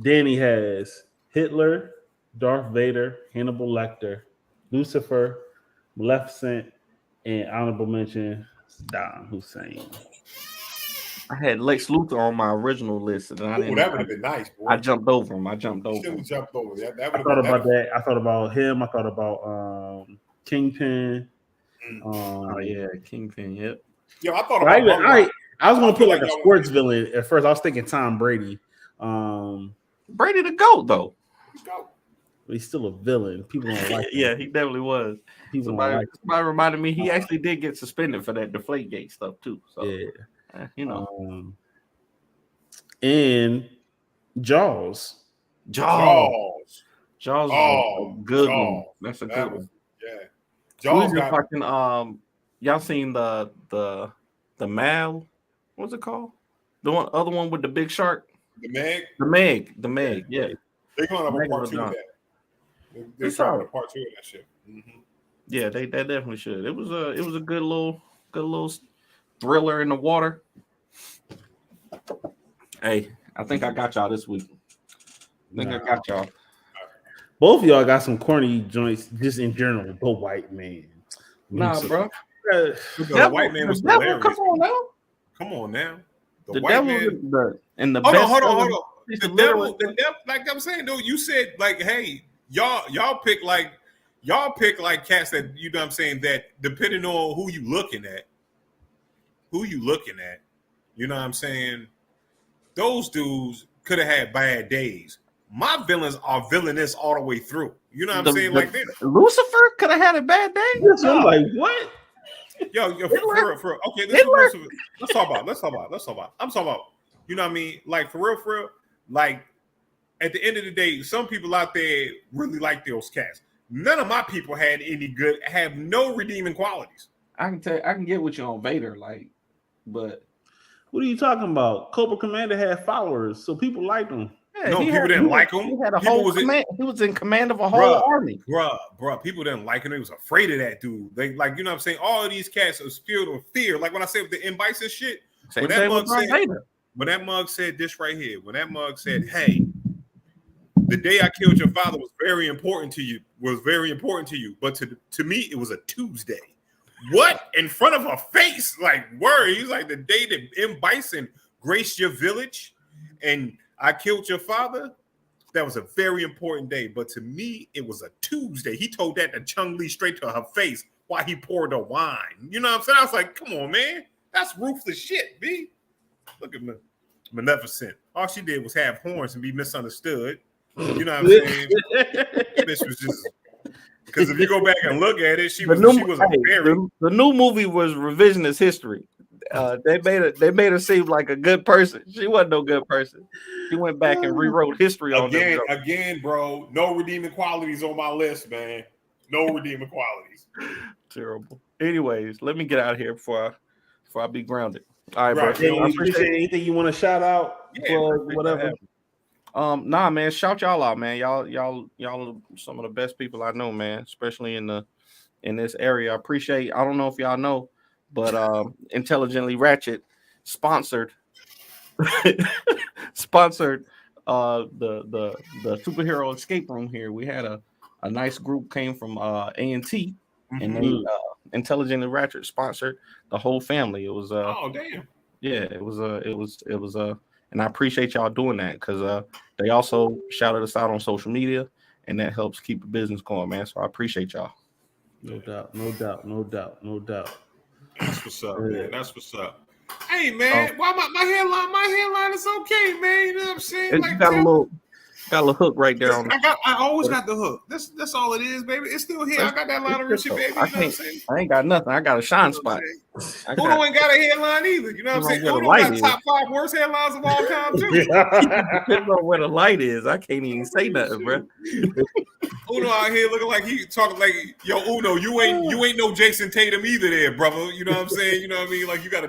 Danny has Hitler, Darth Vader, Hannibal Lecter, Lucifer, Maleficent, and honorable mention Saddam Hussein. I had Lex Luthor on my original list, and I didn't. that would have been nice. Boy. I jumped over him. Jumped over. That I thought about that. I thought about him. I thought about Kingpin. Oh yeah, Kingpin. Yep. Yo, I thought about. I was gonna put like a y'all sports villain at first. I was thinking Tom Brady. Brady the GOAT though. But he's still a villain. People don't like him. Yeah, he definitely was. Somebody reminded me he actually did get suspended for that Deflategate stuff too. So yeah. You know, and Jaws. Jaws is a good one. That's a good one. Yeah, Jaws got fucking. Y'all seen the Mal? What's it called? The other one with the big shark. The Meg. Yeah, they're going to have a part 2 of that. They're starting a part 2 of that shit. Mm-hmm. Yeah, they definitely should. It was a good little thriller in the water. Hey, I think I got y'all this week. I got y'all. Both of y'all got some corny joints just in general. The white man. Nah, bro. The white man was hilarious. Come on now. The white man. Hold on. The devil, like I'm saying, though, you said like, hey, y'all pick like cats that, you know what I'm saying, that depending on who you looking at, you know what I'm saying, those dudes could have had bad days. My villains are villainous all the way through. You know what I'm saying? Like this. Lucifer could have had a bad day. No. I'm like, what? Yo, for okay, let's talk about. I'm talking about, you know what I mean? Like for real, like at the end of the day, some people out there really like those cats. None of my people have no redeeming qualities. I can get with you on Vader, like, but what are you talking about? Cobra Commander had followers, so people liked him. Yeah, people didn't like him. He had a whole command. He was in command of a whole army. Bruh, people didn't like him. They was afraid of that dude. They like, you know what I'm saying? All of these cats are filled with fear. Like when I said the M. Bison shit, when that mug said this right here, when that mug said, hey, the day I killed your father was very important to you, but to me, it was a Tuesday. What? In front of her face? Like, word. He's like, the day that M. Bison graced your village and I killed your father, that was a very important day. But to me, it was a Tuesday. He told that to Chung Li straight to her face while he poured the wine. You know what I'm saying? I was like, come on, man. That's ruthless shit, B. Look at Maleficent. All she did was have horns and be misunderstood. You know what I'm saying? This was just... Because if you go back and look at it, the new movie was revisionist history. They made her seem like a good person. She wasn't no good person. She went back and rewrote history again, bro. No redeeming qualities on my list, man. No redeeming qualities. Terrible. Anyways, let me get out of here before I be grounded. All right, bro. I appreciate anything you want to shout out? Yeah, whatever. Nah, man. Shout y'all out, man. Y'all are some of the best people I know, man. Especially in this area. I don't know if y'all know, but Intelligently Ratchet sponsored sponsored the superhero escape room here. We had a nice group came from A&T, and they Intelligent and Ratchet sponsored the whole family. It was Oh damn. yeah, it was and I appreciate y'all doing that because they also shouted us out on social media, and that helps keep the business going, man. So I appreciate y'all. No doubt, no doubt, no doubt, no doubt. That's what's up, man. That's what's up. Hey man, why my hairline is okay, man. You know what I'm saying? Like, you got a little hook right there on. I always got the hook. That's all it is, baby. It's still here. I got that Lionel Richie, baby. You know what I'm saying? I ain't got nothing. I got a shine spot. Uno ain't got a hairline either. You know what I'm saying? Uno got top 5 worst hairlines of all time too. Depends on where the light is. I can't even say nothing, bro. Uno out here looking like he talking like, yo, Uno, you ain't no Jason Tatum either, there, brother. You know what I'm saying? You know what I mean? Like you got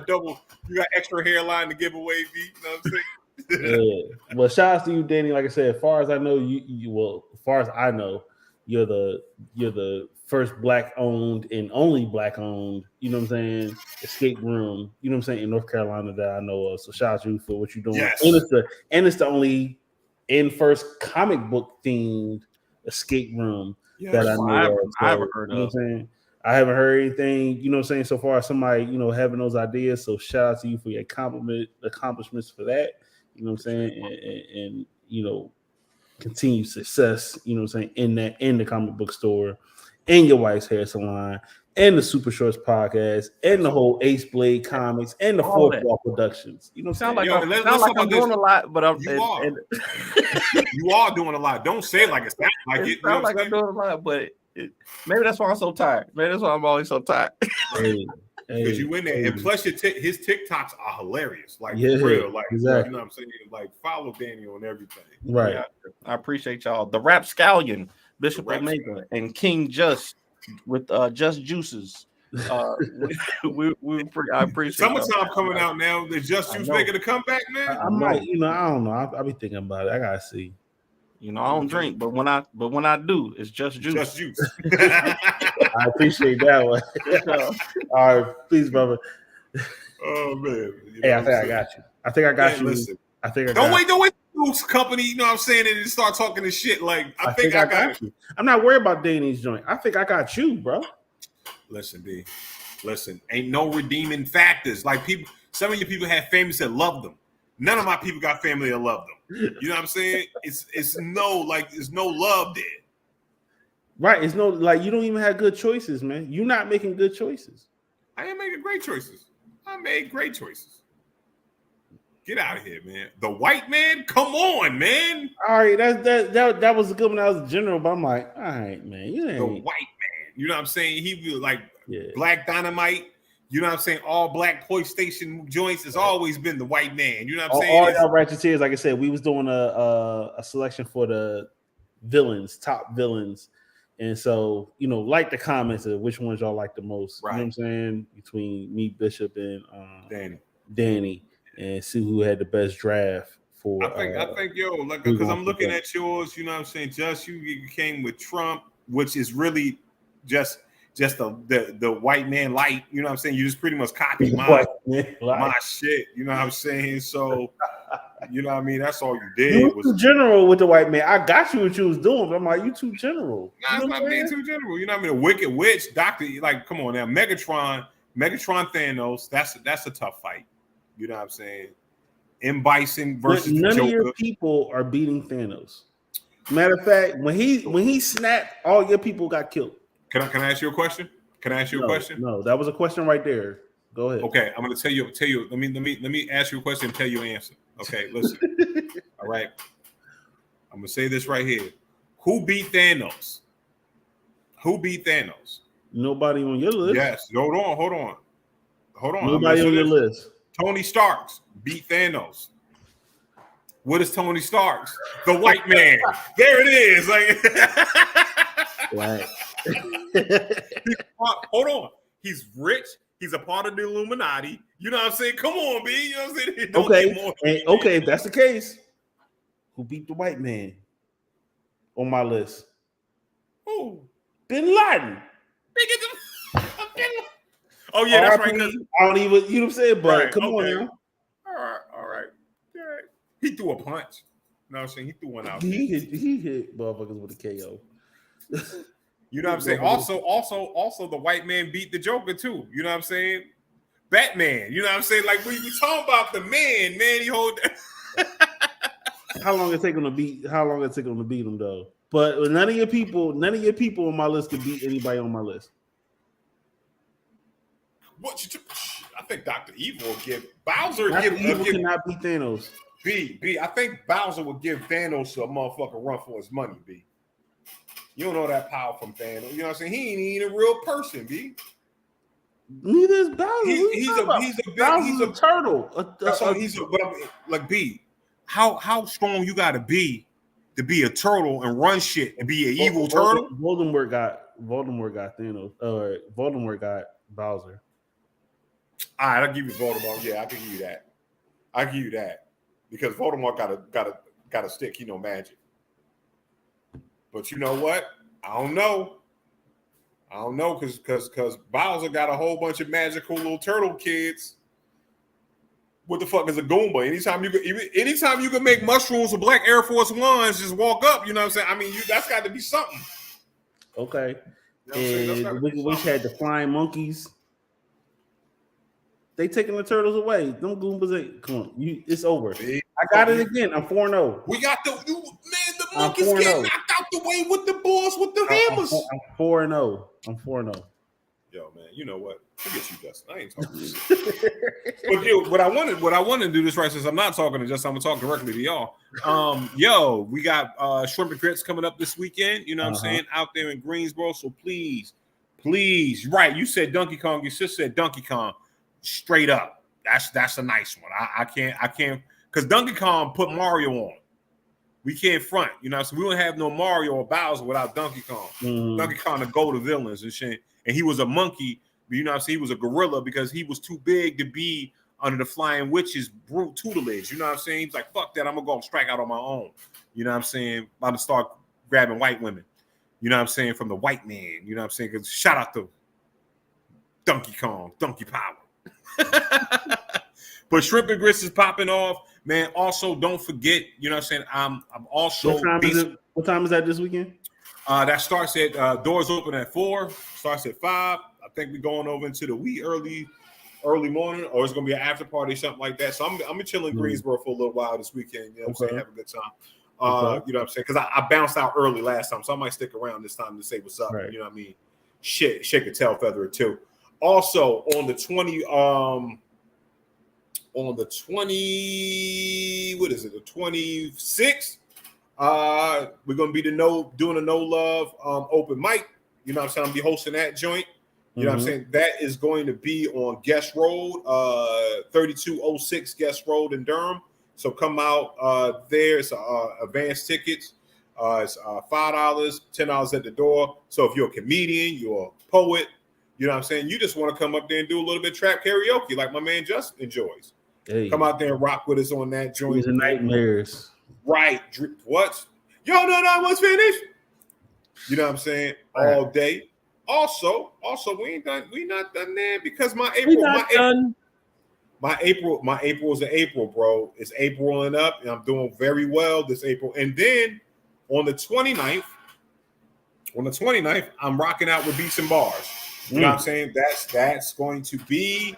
extra hairline to give away, B. You know what I'm saying? Yeah. Well, shout out to you, Danny. Like I said, as far as I know, as far as I know, you're the first black owned and only black owned, you know what I'm saying, escape room, you know what I'm saying, in North Carolina that I know of. So shout out to you for what you're doing. Yes. And it's the only first comic book themed escape room that I know of. So, I haven't heard you know of. what I'm saying? I haven't heard anything, you know what I'm saying, so far as somebody, having those ideas. So shout out to you for your accomplishments for that. You know what I'm saying? And continued success, you know what I'm saying, in the comic book store, and your wife's hair salon, and the Super Shorts podcast, and the whole Ace Blade comics, and the Fourth Wall Productions. You know what I'm saying? I'm doing a lot, but you are doing a lot. Don't say it like it sounds like it. You know like I'm doing a lot, but maybe that's why I'm so tired. Maybe that's why I'm always so tired. Because you in there, and plus his TikToks are hilarious, like for real, like exactly. You know what I'm saying, like follow Danny on everything. Right. Yeah, I appreciate y'all. The Rapscallion, Bishop Omega, and King Just with Just Juices. I appreciate. Summertime coming out now. The Just Juice making a comeback, man. I might, I don't know. I'll be thinking about it. I gotta see. I don't drink, but when I do, it's just juice. Just juice. I appreciate that one. All right, please, brother. Oh man. Hey, I think I got you. I think I got you. Listen. I think I don't wait. Juice company, you know what I'm saying, and start talking this shit. Like I think I got you. I'm not worried about Danny's joint. I think I got you, bro. Listen, D. Listen, ain't no redeeming factors. Like some of your people had families that loved them. None of my people got family that loved them. You know what I'm saying? It's no love there. Right. It's no, like, you don't even have good choices, man. You're not making good choices. I am making great choices. I made great choices. Get out of here, man. The white man? Come on, man. All right, that was a good one. That was a general, but I'm like, all right, man. You ain't the white man. You know what I'm saying? He was like Black Dynamite. You know what I'm saying? All black PlayStation joints has always been the white man. You know what I'm saying? All y'all Ratcheteers, like I said, we was doing a selection for the top villains. And so, like the comments of which ones y'all like the most. Right. You know what I'm saying? Between me, Bishop, and Danny, and see who had the best draft for. I think, like, because I'm looking at yours, you know what I'm saying? Just you came with Trump, which is really just the white man light, you know what I'm saying? You just pretty much copy my shit, you know what I'm saying? So, you know what I mean? That's all you did. You was too general with the white man. I got you what you was doing, but I'm like, you too general. Nah, it's not being too general. You know what I mean? A Wicked Witch, Doctor, like, come on now. Megatron Thanos, that's a tough fight. You know what I'm saying? M. Bison versus none Joker. of your people are beating Thanos. Matter of fact, when he snapped, all your people got killed. Can I ask you a question? A question? No, that was a question right there. Go ahead. Okay, I'm gonna tell you. Let me ask you a question and tell you an answer. Okay, listen. All right. I'm gonna say this right here. Who beat Thanos? Nobody on your list. Yes. Hold on. Nobody on your list. Tony Starks beat Thanos. What is Tony Starks? The white man. There it is. Right. Hold on. He's rich. He's a part of the Illuminati. You know what I'm saying? Come on, B. You know what I'm saying? Okay, if that's the case, who beat the white man on my list? Who? Bin Laden. Oh, yeah, that's right. I don't even, you know what I'm saying? But come on now. He threw a punch. You know what I'm saying? He threw one out. He hit motherfuckers with a KO. You know what I'm saying? Also, the white man beat the Joker too. You know what I'm saying? Batman. You know what I'm saying? Like we talking about the man. He hold. How long it take him to beat? How long it take him to beat him though? But none of your people on my list could beat anybody on my list. I think Dr. Evil will give Bowser. Evil cannot beat Thanos. B. I think Bowser would give Thanos a motherfucking run for his money. B. You don't know that power from Thanos. You know what I'm saying? He ain't even a real person. B. Neither is Bowser. He's a turtle. Like B. How strong you gotta be to be a turtle and run shit and be an evil turtle? Voldemort got Thanos. Voldemort got Bowser. All right, I'll give you Voldemort. Yeah, I can give you that. I give you that because Voldemort got a stick. He know magic. But you know what? I don't know because Bowser got a whole bunch of magical little turtle kids. What the fuck is a Goomba? Anytime you can make mushrooms with black Air Force Ones, just walk up. You know what I'm saying? I mean, that's got to be something. Okay. You know and we had the flying monkeys. They taking the turtles away. Them Goombas ain't. Come on, it's over. I got it again. I'm 4-0. We got the monkeys getting knocked out the way with the balls with the hammers. I'm 4-0. I'm 4-0. Yo, man, you know what? Forget you, Justin. I ain't talking to you. But yo, what I wanted to do this right since I'm not talking to Justin, I'm gonna talk directly to y'all. Yo, we got shrimp and grits coming up this weekend. You know what I'm saying? Out there in Greensboro. So please, right? You said Donkey Kong. Your sister said Donkey Kong. Straight up. That's a nice one. I can't because Donkey Kong put Mario on. We can't front, you know. So we don't have no Mario or Bowser without Donkey Kong. Donkey Kong to go to villains and shit. And he was a monkey, but you know what I'm saying? He was a gorilla because he was too big to be under the Flying Witch's brute tutelage. You know what I'm saying? He's like, fuck that, I'm gonna go strike out on my own. You know what I'm saying? I'm gonna start grabbing white women. You know what I'm saying? From the white man. You know what I'm saying? Because shout out to Donkey Kong, Donkey Power. But shrimp and grits is popping off, man. Also, don't forget, you know what I'm saying? I'm also what time is that this weekend? That starts at doors open at 4, starts at 5. I think we're going over into the wee early morning, or it's gonna be an after party, something like that. So I'm gonna chill in Greensboro for a little while this weekend. You know what I'm saying? Have a good time. You know what I'm saying? Because I bounced out early last time, so I might stick around this time to say what's up. Right. You know what I mean? Shake a tail feather or two. Also on the 20, what is it? The 26th. We're gonna be doing a no love open mic. You know what I'm saying? I'm gonna be hosting that joint. You know what I'm saying? That is going to be on Guest Road, 3206 Guest Road in Durham. So come out there. It's advanced tickets. It's $5, $10 at the door. So if you're a comedian, you're a poet, you know what I'm saying? You just want to come up there and do a little bit of trap karaoke like my man Justin enjoys. Hey. Come out there and rock with us on that joint. Nightmares. Right. What? Yo, no, was finished. You know what I'm saying? All day. Also, we not done there because my April is an April, bro. It's April and up, and I'm doing very well this April. And then on the 29th, I'm rocking out with Beats and Bars. You know what I'm saying? That's going to be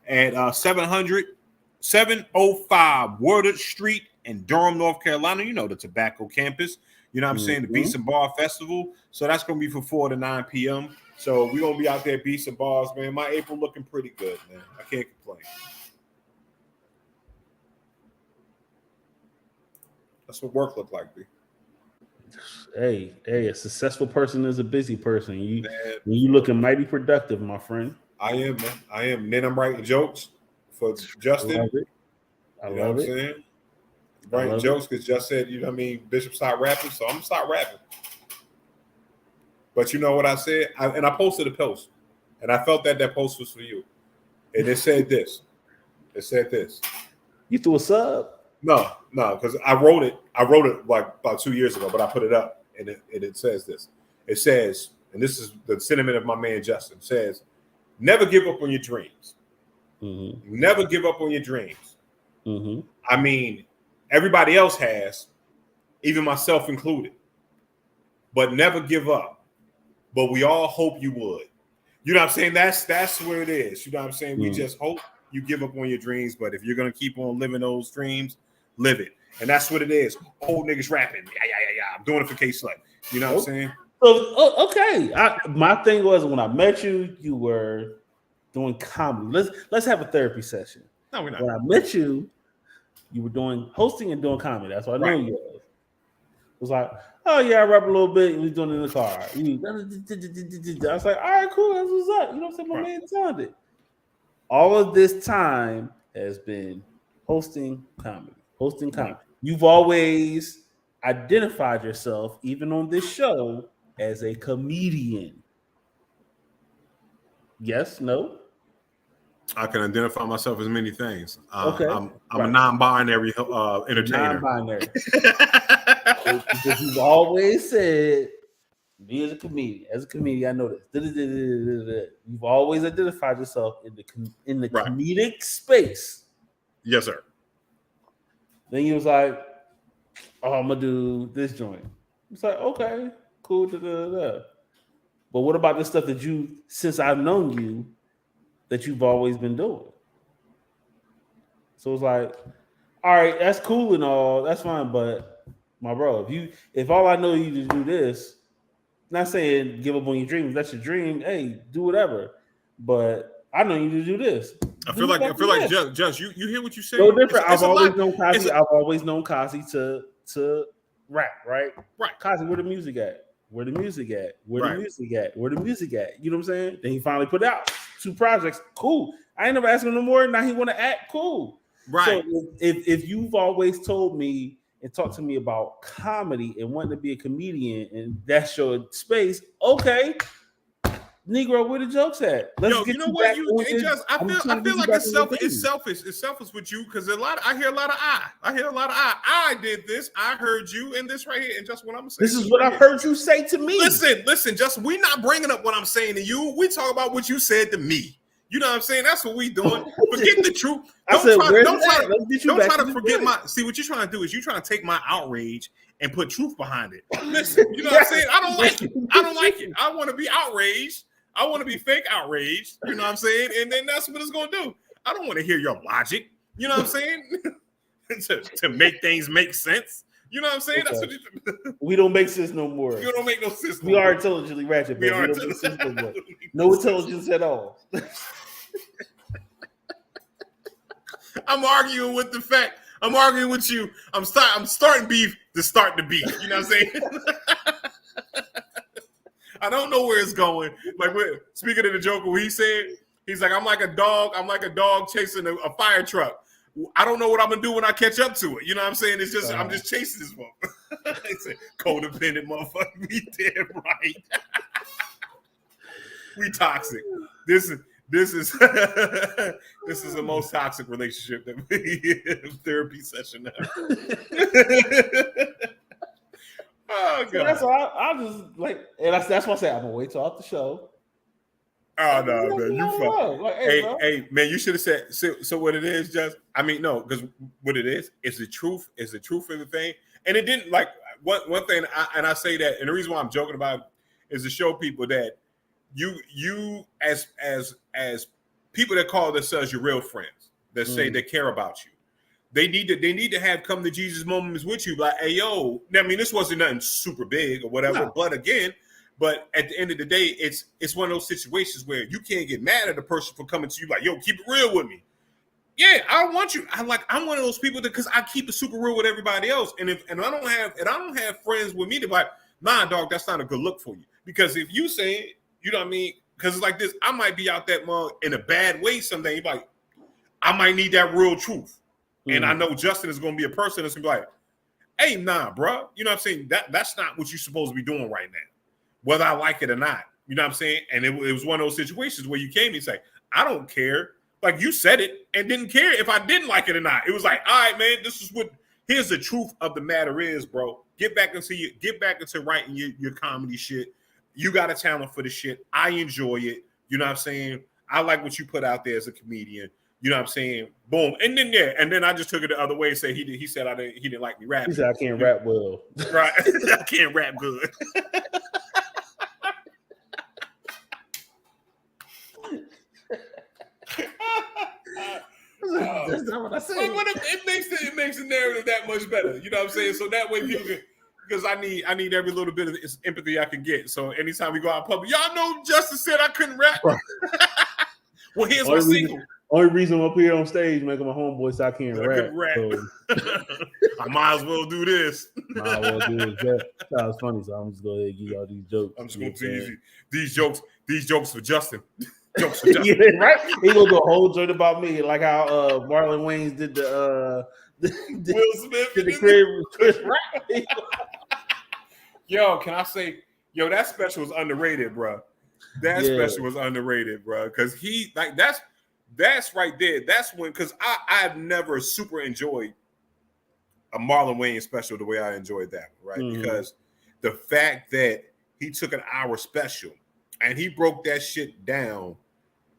at 705 Woodard Street in Durham, North Carolina. You know, the Tobacco Campus. You know what I'm saying? The Beats and Bar Festival. So that's going to be from 4 to 9 p.m. So we're going to be out there Beats and Bars, man. My April looking pretty good, man. I can't complain. That's what work look like, B. Hey, a successful person is a busy person. You looking mighty productive, my friend. I am, man. I am. And then I'm writing jokes for Justin. I love it. Saying? Writing jokes because Just said, you know what I mean, Bishop stopped rapping, so I'm gonna start rapping. But you know what I said? I posted a post, and I felt that post was for you. And it said this. You threw a sub? No, because I wrote it like about 2 years ago, but I put it up, and it says this. It says, and this is the sentiment of my man Justin, says, never give up on your dreams. Never give up on your dreams. I mean, Everybody else has, even myself included. But never give up. But we all hope you would. You know what I'm saying? That's where it is. You know what I'm saying? We just hope you give up on your dreams. But if you're gonna keep on living those dreams, live it. And that's what it is. Old niggas rapping. Yeah. I'm doing it for K-Slut. You know what I'm saying? So okay. My thing was when I met you, you were doing comedy. Let's have a therapy session. No, we're not. When I met you, you were doing hosting and doing comedy. That's what I know you was. It was like, oh yeah, I rap a little bit. We was doing it in the car. I was like, all right, cool. That's what's up. You know what I'm saying? My man talented. All of this time has been hosting comedy. You've always identified yourself, even on this show, as a comedian. Yes, no? I can identify myself as many things. Okay. I'm a non-binary entertainer. Non-binary. Because you've always said, me as a comedian, I know this. You've always identified yourself in the comedic space. Yes, sir. Then you was like, oh, I'm gonna do this joint. It's like, okay, cool. But what about the stuff that you, since I've known you, that you've always been doing? So it's like, all right, that's cool and all, that's fine, but my bro, if all I know you to do this, not saying give up on your dreams, that's your dream. Hey, do whatever. But I know you to do this. I feel like Just you hear what you say? No different. I've always known Kazi to rap, right? Right. Kazi, where the music at? Where the music at? You know what I'm saying? Then he finally put out 2 projects. Cool. I ain't never asked him no more. Now he want to act. Cool. Right. So if you've always told me and talked to me about comedy and wanting to be a comedian and that's your space, okay. Negro, where the jokes at? You know what? I feel like it's selfish. It's selfish with you because I hear a lot of I did this. I heard you in this right here. And just what I'm saying. This is what I've heard you say to me. Listen. Just we not bringing up what I'm saying to you. We talk about what you said to me. You know what I'm saying? That's what we doing. Forget the truth. Don't try to forget my. See, what you're trying to do is you're trying to take my outrage and put truth behind it. Listen, you know what I'm saying? I don't like it. I want to be outraged. I want to be fake outraged. You know what I'm saying? And then that's what it's going to do. I don't want to hear your logic. You know what I'm saying? to make things make sense. You know what I'm saying? Okay. That's what we don't make sense no more. You don't make no sense. We are intelligently ratchet. We don't make sense no more. No intelligence at all. I'm arguing with the fact. I'm arguing with you. I'm starting beef to start the beef. You know what I'm saying? I don't know where it's going. Like, speaking of the Joker, what he said, he's like, I'm like a dog chasing a fire truck. I don't know what I'm gonna do when I catch up to it. You know what I'm saying? It's just I'm just chasing this motherfucker. It's a codependent motherfucker. We damn right. We toxic. This is this is the most toxic relationship that we therapy session now. Oh god. So that's why I just like, and that's why I say I'm gonna wait till off the show. Oh no, man, you fuck. Like, hey, man, you should have said. So what it is, just no, because what it is the truth. Is the truth of the thing, and it didn't like one thing. I say that, and the reason why I'm joking about it is to show people that you as people that call themselves your real friends that say they care about you. They need to have come to Jesus moments with you, like, hey, yo, I mean, this wasn't nothing super big or whatever, but again, but at the end of the day, it's one of those situations where you can't get mad at a person for coming to you like, yo, keep it real with me. Yeah, I want you. I'm one of those people that because I keep it super real with everybody else, and I don't have friends with me to be like, nah, dog, that's not a good look for you. Because if you say, you know what I mean, because it's like this, I might be out that mug in a bad way someday. You're like, I might need that real truth. And I know Justin is going to be a person that's going to be like, hey, nah, bro. You know what I'm saying? That's not what you're supposed to be doing right now, whether I like it or not. You know what I'm saying? And it was one of those situations where you came and say, I don't care. Like you said it and didn't care if I didn't like it or not. It was like, all right, man, here's the truth of the matter is, bro. Get back into writing your comedy shit. You got a talent for the shit. I enjoy it. You know what I'm saying? I like what you put out there as a comedian. You know what I'm saying? Boom. And then I just took it the other way and said he said he didn't like me rapping. He said I can't rap well. Right. I can't rap good. That's not what I said. But it makes the narrative that much better. You know what I'm saying? So that way people can, because I need every little bit of empathy I can get. So anytime we go out in public, y'all know Justice said I couldn't rap. Right. Well, here's my single. Only reason I'm up here on stage making my homeboy so I can't rap. So. I might as well do this. Might as well do this. That was funny, so I'm just going to give y'all these jokes. I'm just going to tease you. These jokes for Justin. Jokes for Justin. Yeah, right? He gonna do a whole joke about me, like how Marlon Wayans did the Will Smith did the crib with Chris Rock. Yo, can I say, that special was underrated, bro. That special was underrated, bro. Because he that's right there. That's when, because I've never super enjoyed a Marlon Wayans special the way I enjoyed that, right? Mm-hmm. Because the fact that he took an hour special and he broke that shit down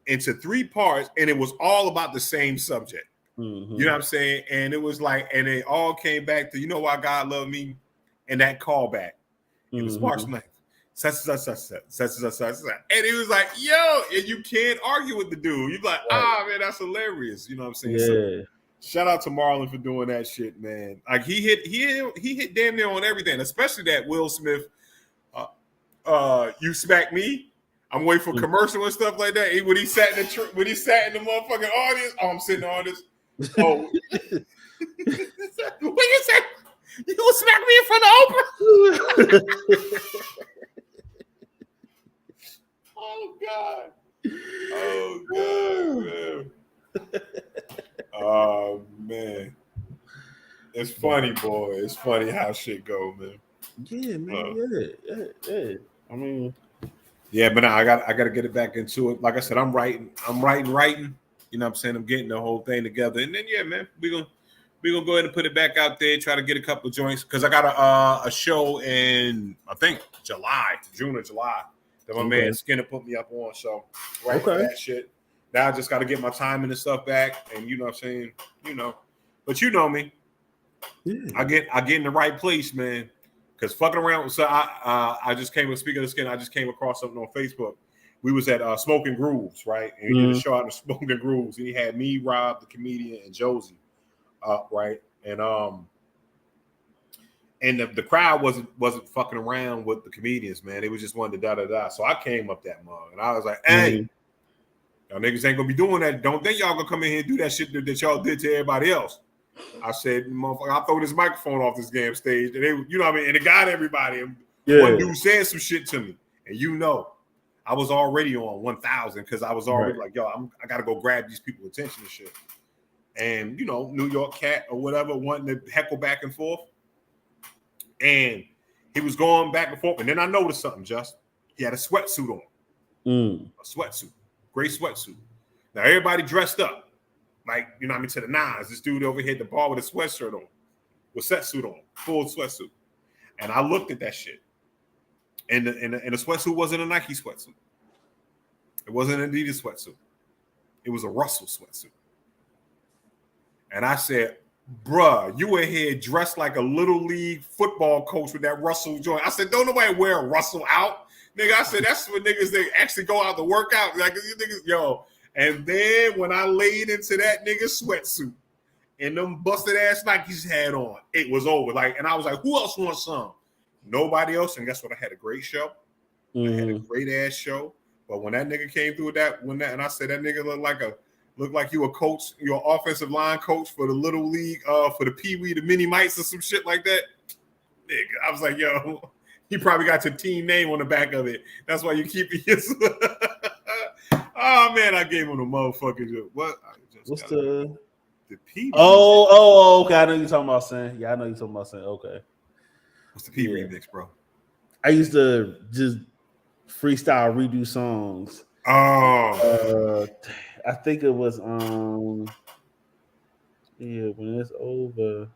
into 3 parts, and it was all about the same subject. Mm-hmm. You know what I'm saying? And it was like, and it all came back to, you know why God loved me? And that callback. It was Mark's like, such. And he was like, yo, and you can't argue with the dude. You're like, man, that's hilarious. You know what I'm saying? Yeah. So, shout out to Marlon for doing that shit, man. Like he hit damn near on everything, especially that Will Smith, you smack me. I'm waiting for commercial and stuff like that. When he sat in the motherfucking audience, I'm sitting on this. Oh, when you said you will smack me in front of Oprah. Oh God, man. Oh man, it's funny, boy. It's funny how shit go, man. Yeah, man. Yeah. I mean. Yeah, but I got to get it back into it. Like I said, I'm writing. You know what I'm saying? I'm getting the whole thing together. And then, yeah, man, we're gonna go ahead and put it back out there, try to get a couple of joints. Because I got a show in, I think, June or July, that my man Skinner put me up on. So, for that shit. Now I just got to get my timing and stuff back. And you know what I'm saying? But you know me. Yeah. I get in the right place, man. Because fucking around, so I just came with, speaking of Skin, I just came across something on Facebook. We was at Smoking Grooves, right? And he did a show out of Smoking Grooves. And he had me, Rob, the comedian, and Josie, right? And the crowd wasn't fucking around with the comedians, man. They was just wanting to da-da-da. So I came up that mug. And I was like, hey, y'all niggas ain't going to be doing that. Don't think y'all going to come in here and do that shit that y'all did to everybody else. I said, motherfucker, I'll throw this microphone off this damn stage. And they, you know what I mean? And it got everybody. And one dude said some shit to me. And I was already on 1,000 because I was already like, yo, I got to go grab these people's attention and shit. And, New York cat or whatever, wanting to heckle back and forth. And he was going back and forth. And then I noticed something, Just. He had a sweatsuit on. A sweatsuit. Gray sweatsuit. Now, everybody dressed up. Like, you know what I mean, to the nines. This dude over here at the bar with a sweatshirt on, with sweatsuit on, full sweatsuit. And I looked at that shit. And the sweatsuit wasn't a Nike sweatsuit. It wasn't an Adidas sweatsuit. It was a Russell sweatsuit. And I said, bruh, you were here dressed like a little league football coach with that Russell joint. I said, don't nobody wear a Russell out. Nigga, I said, that's for niggas that actually go out to work out. Like, you niggas, yo. And then when I laid into that nigga sweatsuit and them busted ass Nikes had on, it was over. Like, and I was like, who else wants some? Nobody else. And guess what? I had a great show. I had a great ass show. But when that nigga came through and I said that nigga looked like you a coach, your offensive line coach for the little league, for the Pee Wee, the mini mites or some shit like that. Nigga, I was like, yo, he probably got your team name on the back of it. That's why you keep it. Oh man, I gave him a motherfucking joke. What? What's the P? Oh, okay. I know you're talking about Sin. Yeah, I know you're talking about Sin. Okay. What's the P remix, bro? I used to just freestyle redo songs. Oh. I think it was when it's over,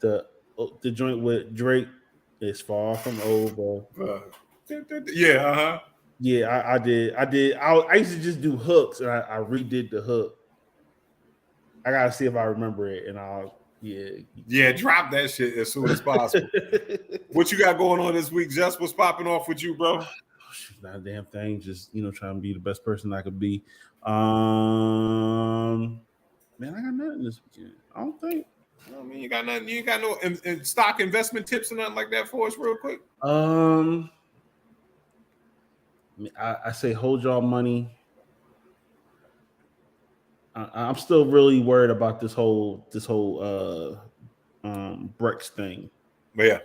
the joint with Drake is far from over. Yeah, I did. I used to just do hooks, and I redid the hook. I gotta see if I remember it, and I'll drop that shit as soon as possible. What you got going on this week, Just? What's popping off with you, bro? Not a damn thing. Just trying to be the best person I could be. Man, I got nothing this weekend. I don't think. I mean, you got nothing. You ain't got no in stock investment tips or nothing like that for us, real quick. I say hold y'all money. I'm still really worried about this whole Brex thing. But yeah,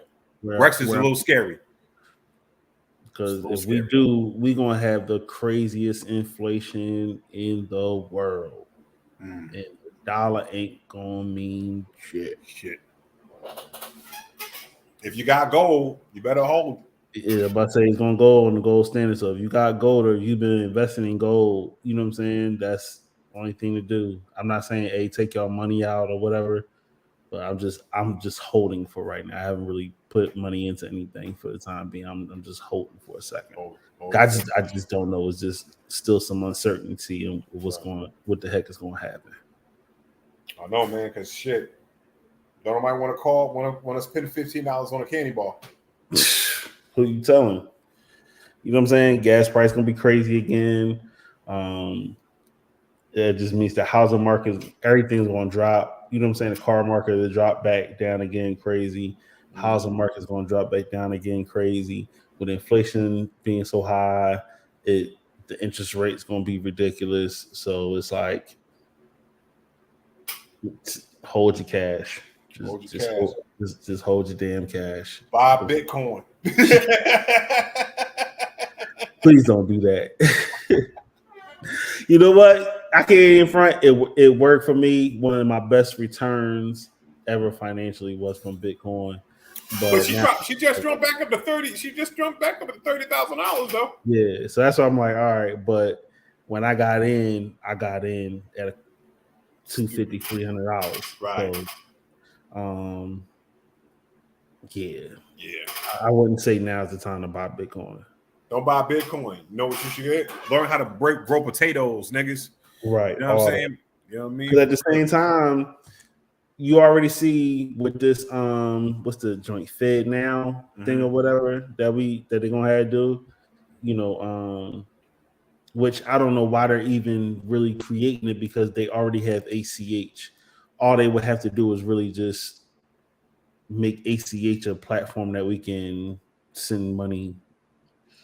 Brex is a little scary. Because if we do, we're gonna have the craziest inflation in the world, and the dollar ain't gonna mean shit. If you got gold, you better hold. Yeah, but I say it's gonna go on the gold standard. So if you got gold or you've been investing in gold, you know what I'm saying? That's the only thing to do. I'm not saying, hey, take your money out or whatever, but I'm just holding for right now. I haven't really put money into anything for the time being. I'm just holding for a second. I just don't know. It's just still some uncertainty in what the heck is going to happen. I know, man, because shit. Don't nobody want to call, want to spend $15 on a candy bar. Who you telling? You know what I'm saying? Gas price gonna be crazy again. It just means the housing market, everything's gonna drop. You know what I'm saying? The car market will drop back down again crazy. Housing market is gonna drop back down again crazy. With inflation being so high, the interest rate's gonna be ridiculous. So it's like hold your cash. Just hold your damn cash. Buy Bitcoin. Please don't do that. You know what? I can't in front. It worked for me. One of my best returns ever financially was from Bitcoin. But she just jumped back up to 30. She just jumped back up to $30,000 though. Yeah, so that's why I'm like, all right. But when I got in at a $250, $300. Right. So, yeah. I wouldn't say now's the time to buy Bitcoin. Don't buy Bitcoin. You know what you should get? Learn how to grow potatoes, niggas. Right. You know what I'm saying? You know what I mean? Because at the same time, you already see with this what's the joint Fed now thing or whatever that they're gonna have to do, which I don't know why they're even really creating it, because they already have ACH. All they would have to do is really just make ACH a platform that we can send money.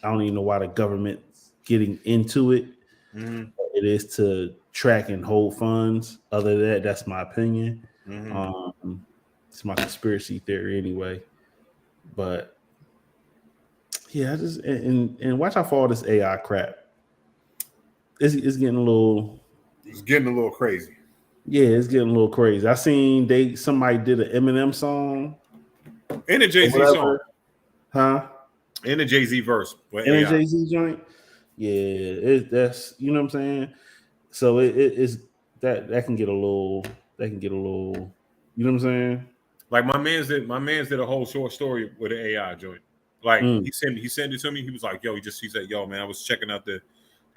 I don't even know why the government's getting into it. It is to track and hold funds. Other than that, that's my opinion. It's my conspiracy theory anyway. But yeah, and watch out for all this AI crap. It's getting a little. It's getting a little crazy. Yeah, it's getting a little crazy. I seen somebody did an Eminem song and a Jay-Z song, huh? In a Jay-Z verse, in a Jay-Z joint. Yeah, that's you know what I'm saying. So it's that can get a little. You know what I'm saying? Like my man's did a whole short story with an AI joint. Like he sent it to me. He was like, "Yo," he said, "Yo, man, I was checking out the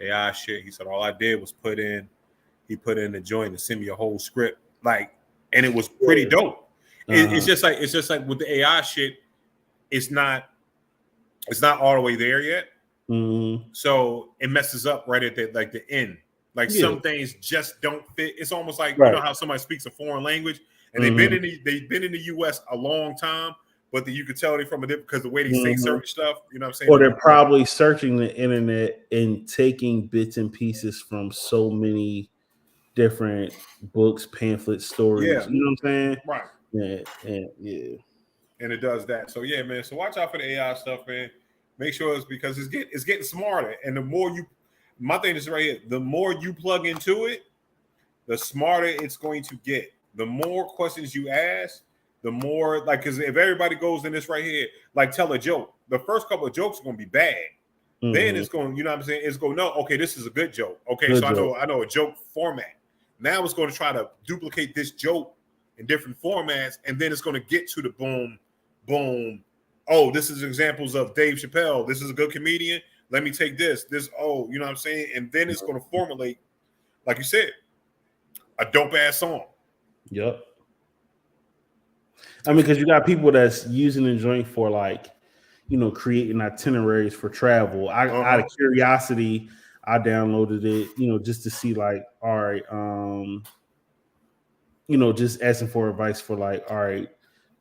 AI shit." He said, "All I did was put in the joint and send me a whole script, like, and it was pretty dope." It's just like with the AI shit, it's not all the way there yet. So it messes up right at the end. Like some things just don't fit. It's almost like you know how somebody speaks a foreign language and they've been in the US a long time, but you could tell they from a different, because the way they say certain stuff, you know what I'm saying? Or they're probably searching the internet and taking bits and pieces from so many different books, pamphlets, stories. Yeah. You know what I'm saying? Right. Yeah. And it does that. So yeah, man. So watch out for the AI stuff, man. Make sure it's because it's getting smarter. And the more my thing is right here, the more you plug into it, the smarter it's going to get. The more questions you ask, the more, like, because if everybody goes in this right here, like, tell a joke, the first couple of jokes are going to be bad. Then it's going, you know what I'm saying? It's going, no, okay, this is a good joke. Okay, good joke. I know a joke format. Now it's going to try to duplicate this joke in different formats, and then it's going to get to the boom. Oh, this is examples of Dave Chappelle. This is a good comedian. Let me take this. Oh, you know what I'm saying? And then it's going to formulate, like you said, a dope ass song. Yep. I mean, because you got people that's using the joint for like, creating itineraries for travel. Out of curiosity, I downloaded it, just to see like, all right, just asking for advice for like, all right,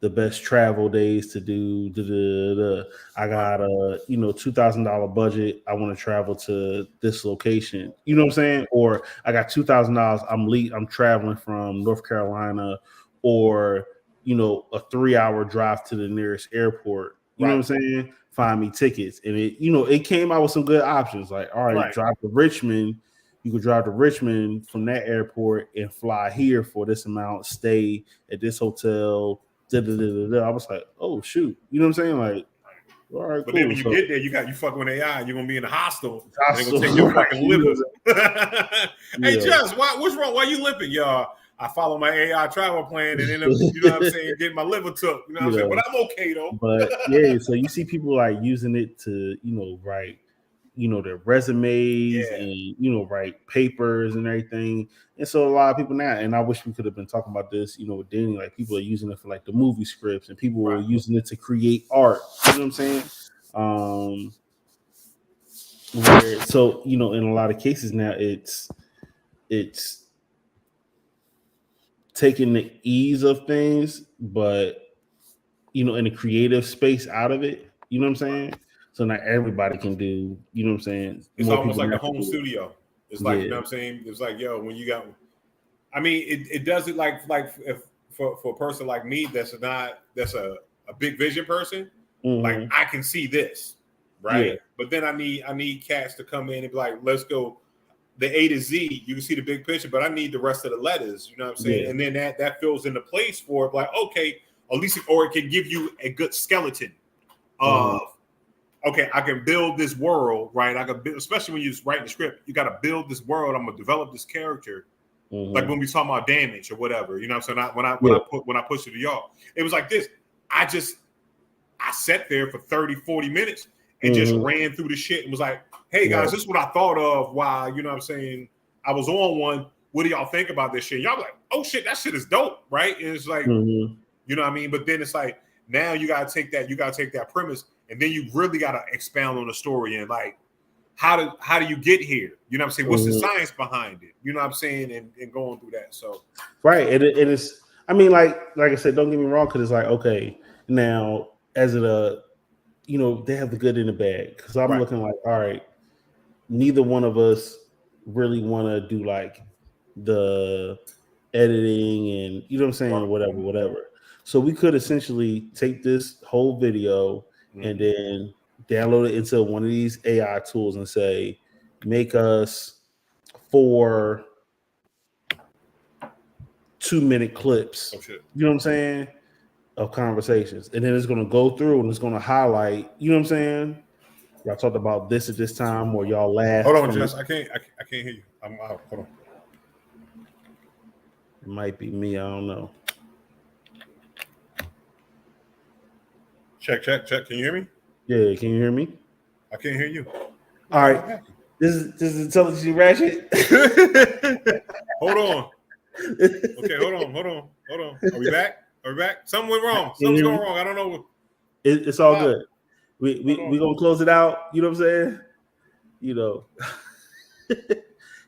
the best travel days to do. I got a $2,000 budget. I want to travel to this location. You know what I'm saying? Or I got $2,000. I'm traveling from North Carolina, or a 3-hour drive to the nearest airport. You know what I'm saying? Find me tickets, and it came out with some good options. Like, all right, drive to Richmond. You could drive to Richmond from that airport and fly here for this amount. Stay at this hotel. I was like, oh shoot, you know what I'm saying? Like, all right, but cool. then when you get there, you fucking with AI. You're gonna be in the hostel. They're gonna take your fucking liver. Hey, Just, what's wrong? Why you limping, y'all? I follow my AI travel plan and end up, getting my liver took. You know what I'm saying? But I'm okay though. But yeah, so you see people like using it to, write, their resumes and write papers and everything. And so a lot of people now, and I wish we could have been talking about this, with Danny, like people are using it for like the movie scripts, and people are using it to create art. You know what I'm saying? So in a lot of cases now, it's taking the ease of things, but in a creative space out of it. You know what I'm saying? So not everybody can do. You know what I'm saying? It's almost like a home studio. It's like, you know what I'm saying? It's like, yo, when you got, I mean, it does it like if for a person like me that's a big vision person, like I can see this, right? Yeah. But then I need cats to come in and be like, let's go the A to Z. You can see the big picture, but I need the rest of the letters. You know what I'm saying? Yeah. And then that fills in the place for it, like, okay, at least, or it can give you a good skeleton of, okay, I can build this world, right? I can build, especially when you're writing the script, you got to build this world. I'm gonna develop this character, like when we talk about Damage or whatever. You know what I'm saying? When I pushed it to y'all, it was like this. I sat there for 30, 40 minutes and just ran through the shit and was like, hey guys, this is what I thought of while, you know what I'm saying, I was on one. What do y'all think about this shit? Y'all like, oh shit, that shit is dope, right? And it's like, you know what I mean? But then it's like, now you gotta take that premise, and then you really gotta expound on the story and like, how do you get here? You know what I'm saying? What's the science behind it? You know what I'm saying? And going through that. So right. It is, I mean, like I said, don't get me wrong, because it's like, okay, now as it they have the good and the bad. Because I'm looking like, all right, neither one of us really want to do like the editing and you know what I'm saying, whatever. So we could essentially take this whole video and then download it into one of these AI tools and say, make us 4 2-minute clips. You know what I'm saying? Of conversations. And then it's going to go through and it's going to highlight, you know what I'm saying? Y'all talked about this at this time, or y'all laughed. Hold on, Jess. I can't hear you. I'm out. Hold on. It might be me. I don't know. Check. Can you hear me? Yeah, can you hear me? I can't hear you. All right. This is Intelligence Ratchet. Hold on. Okay, hold on. Are we back? Something went wrong. Something's going wrong. I don't know. It's all good. We gonna close it out. You know what I'm saying? You know.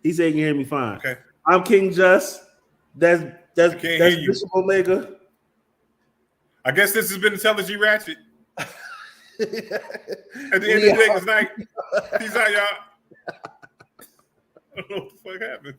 He said you can hear me fine. Okay. I'm King Just. That's Bishop Omega. I guess this has been Intelligent Ratchet. At the end of the day, it's night. Peace out, y'all. I don't know what the fuck happened.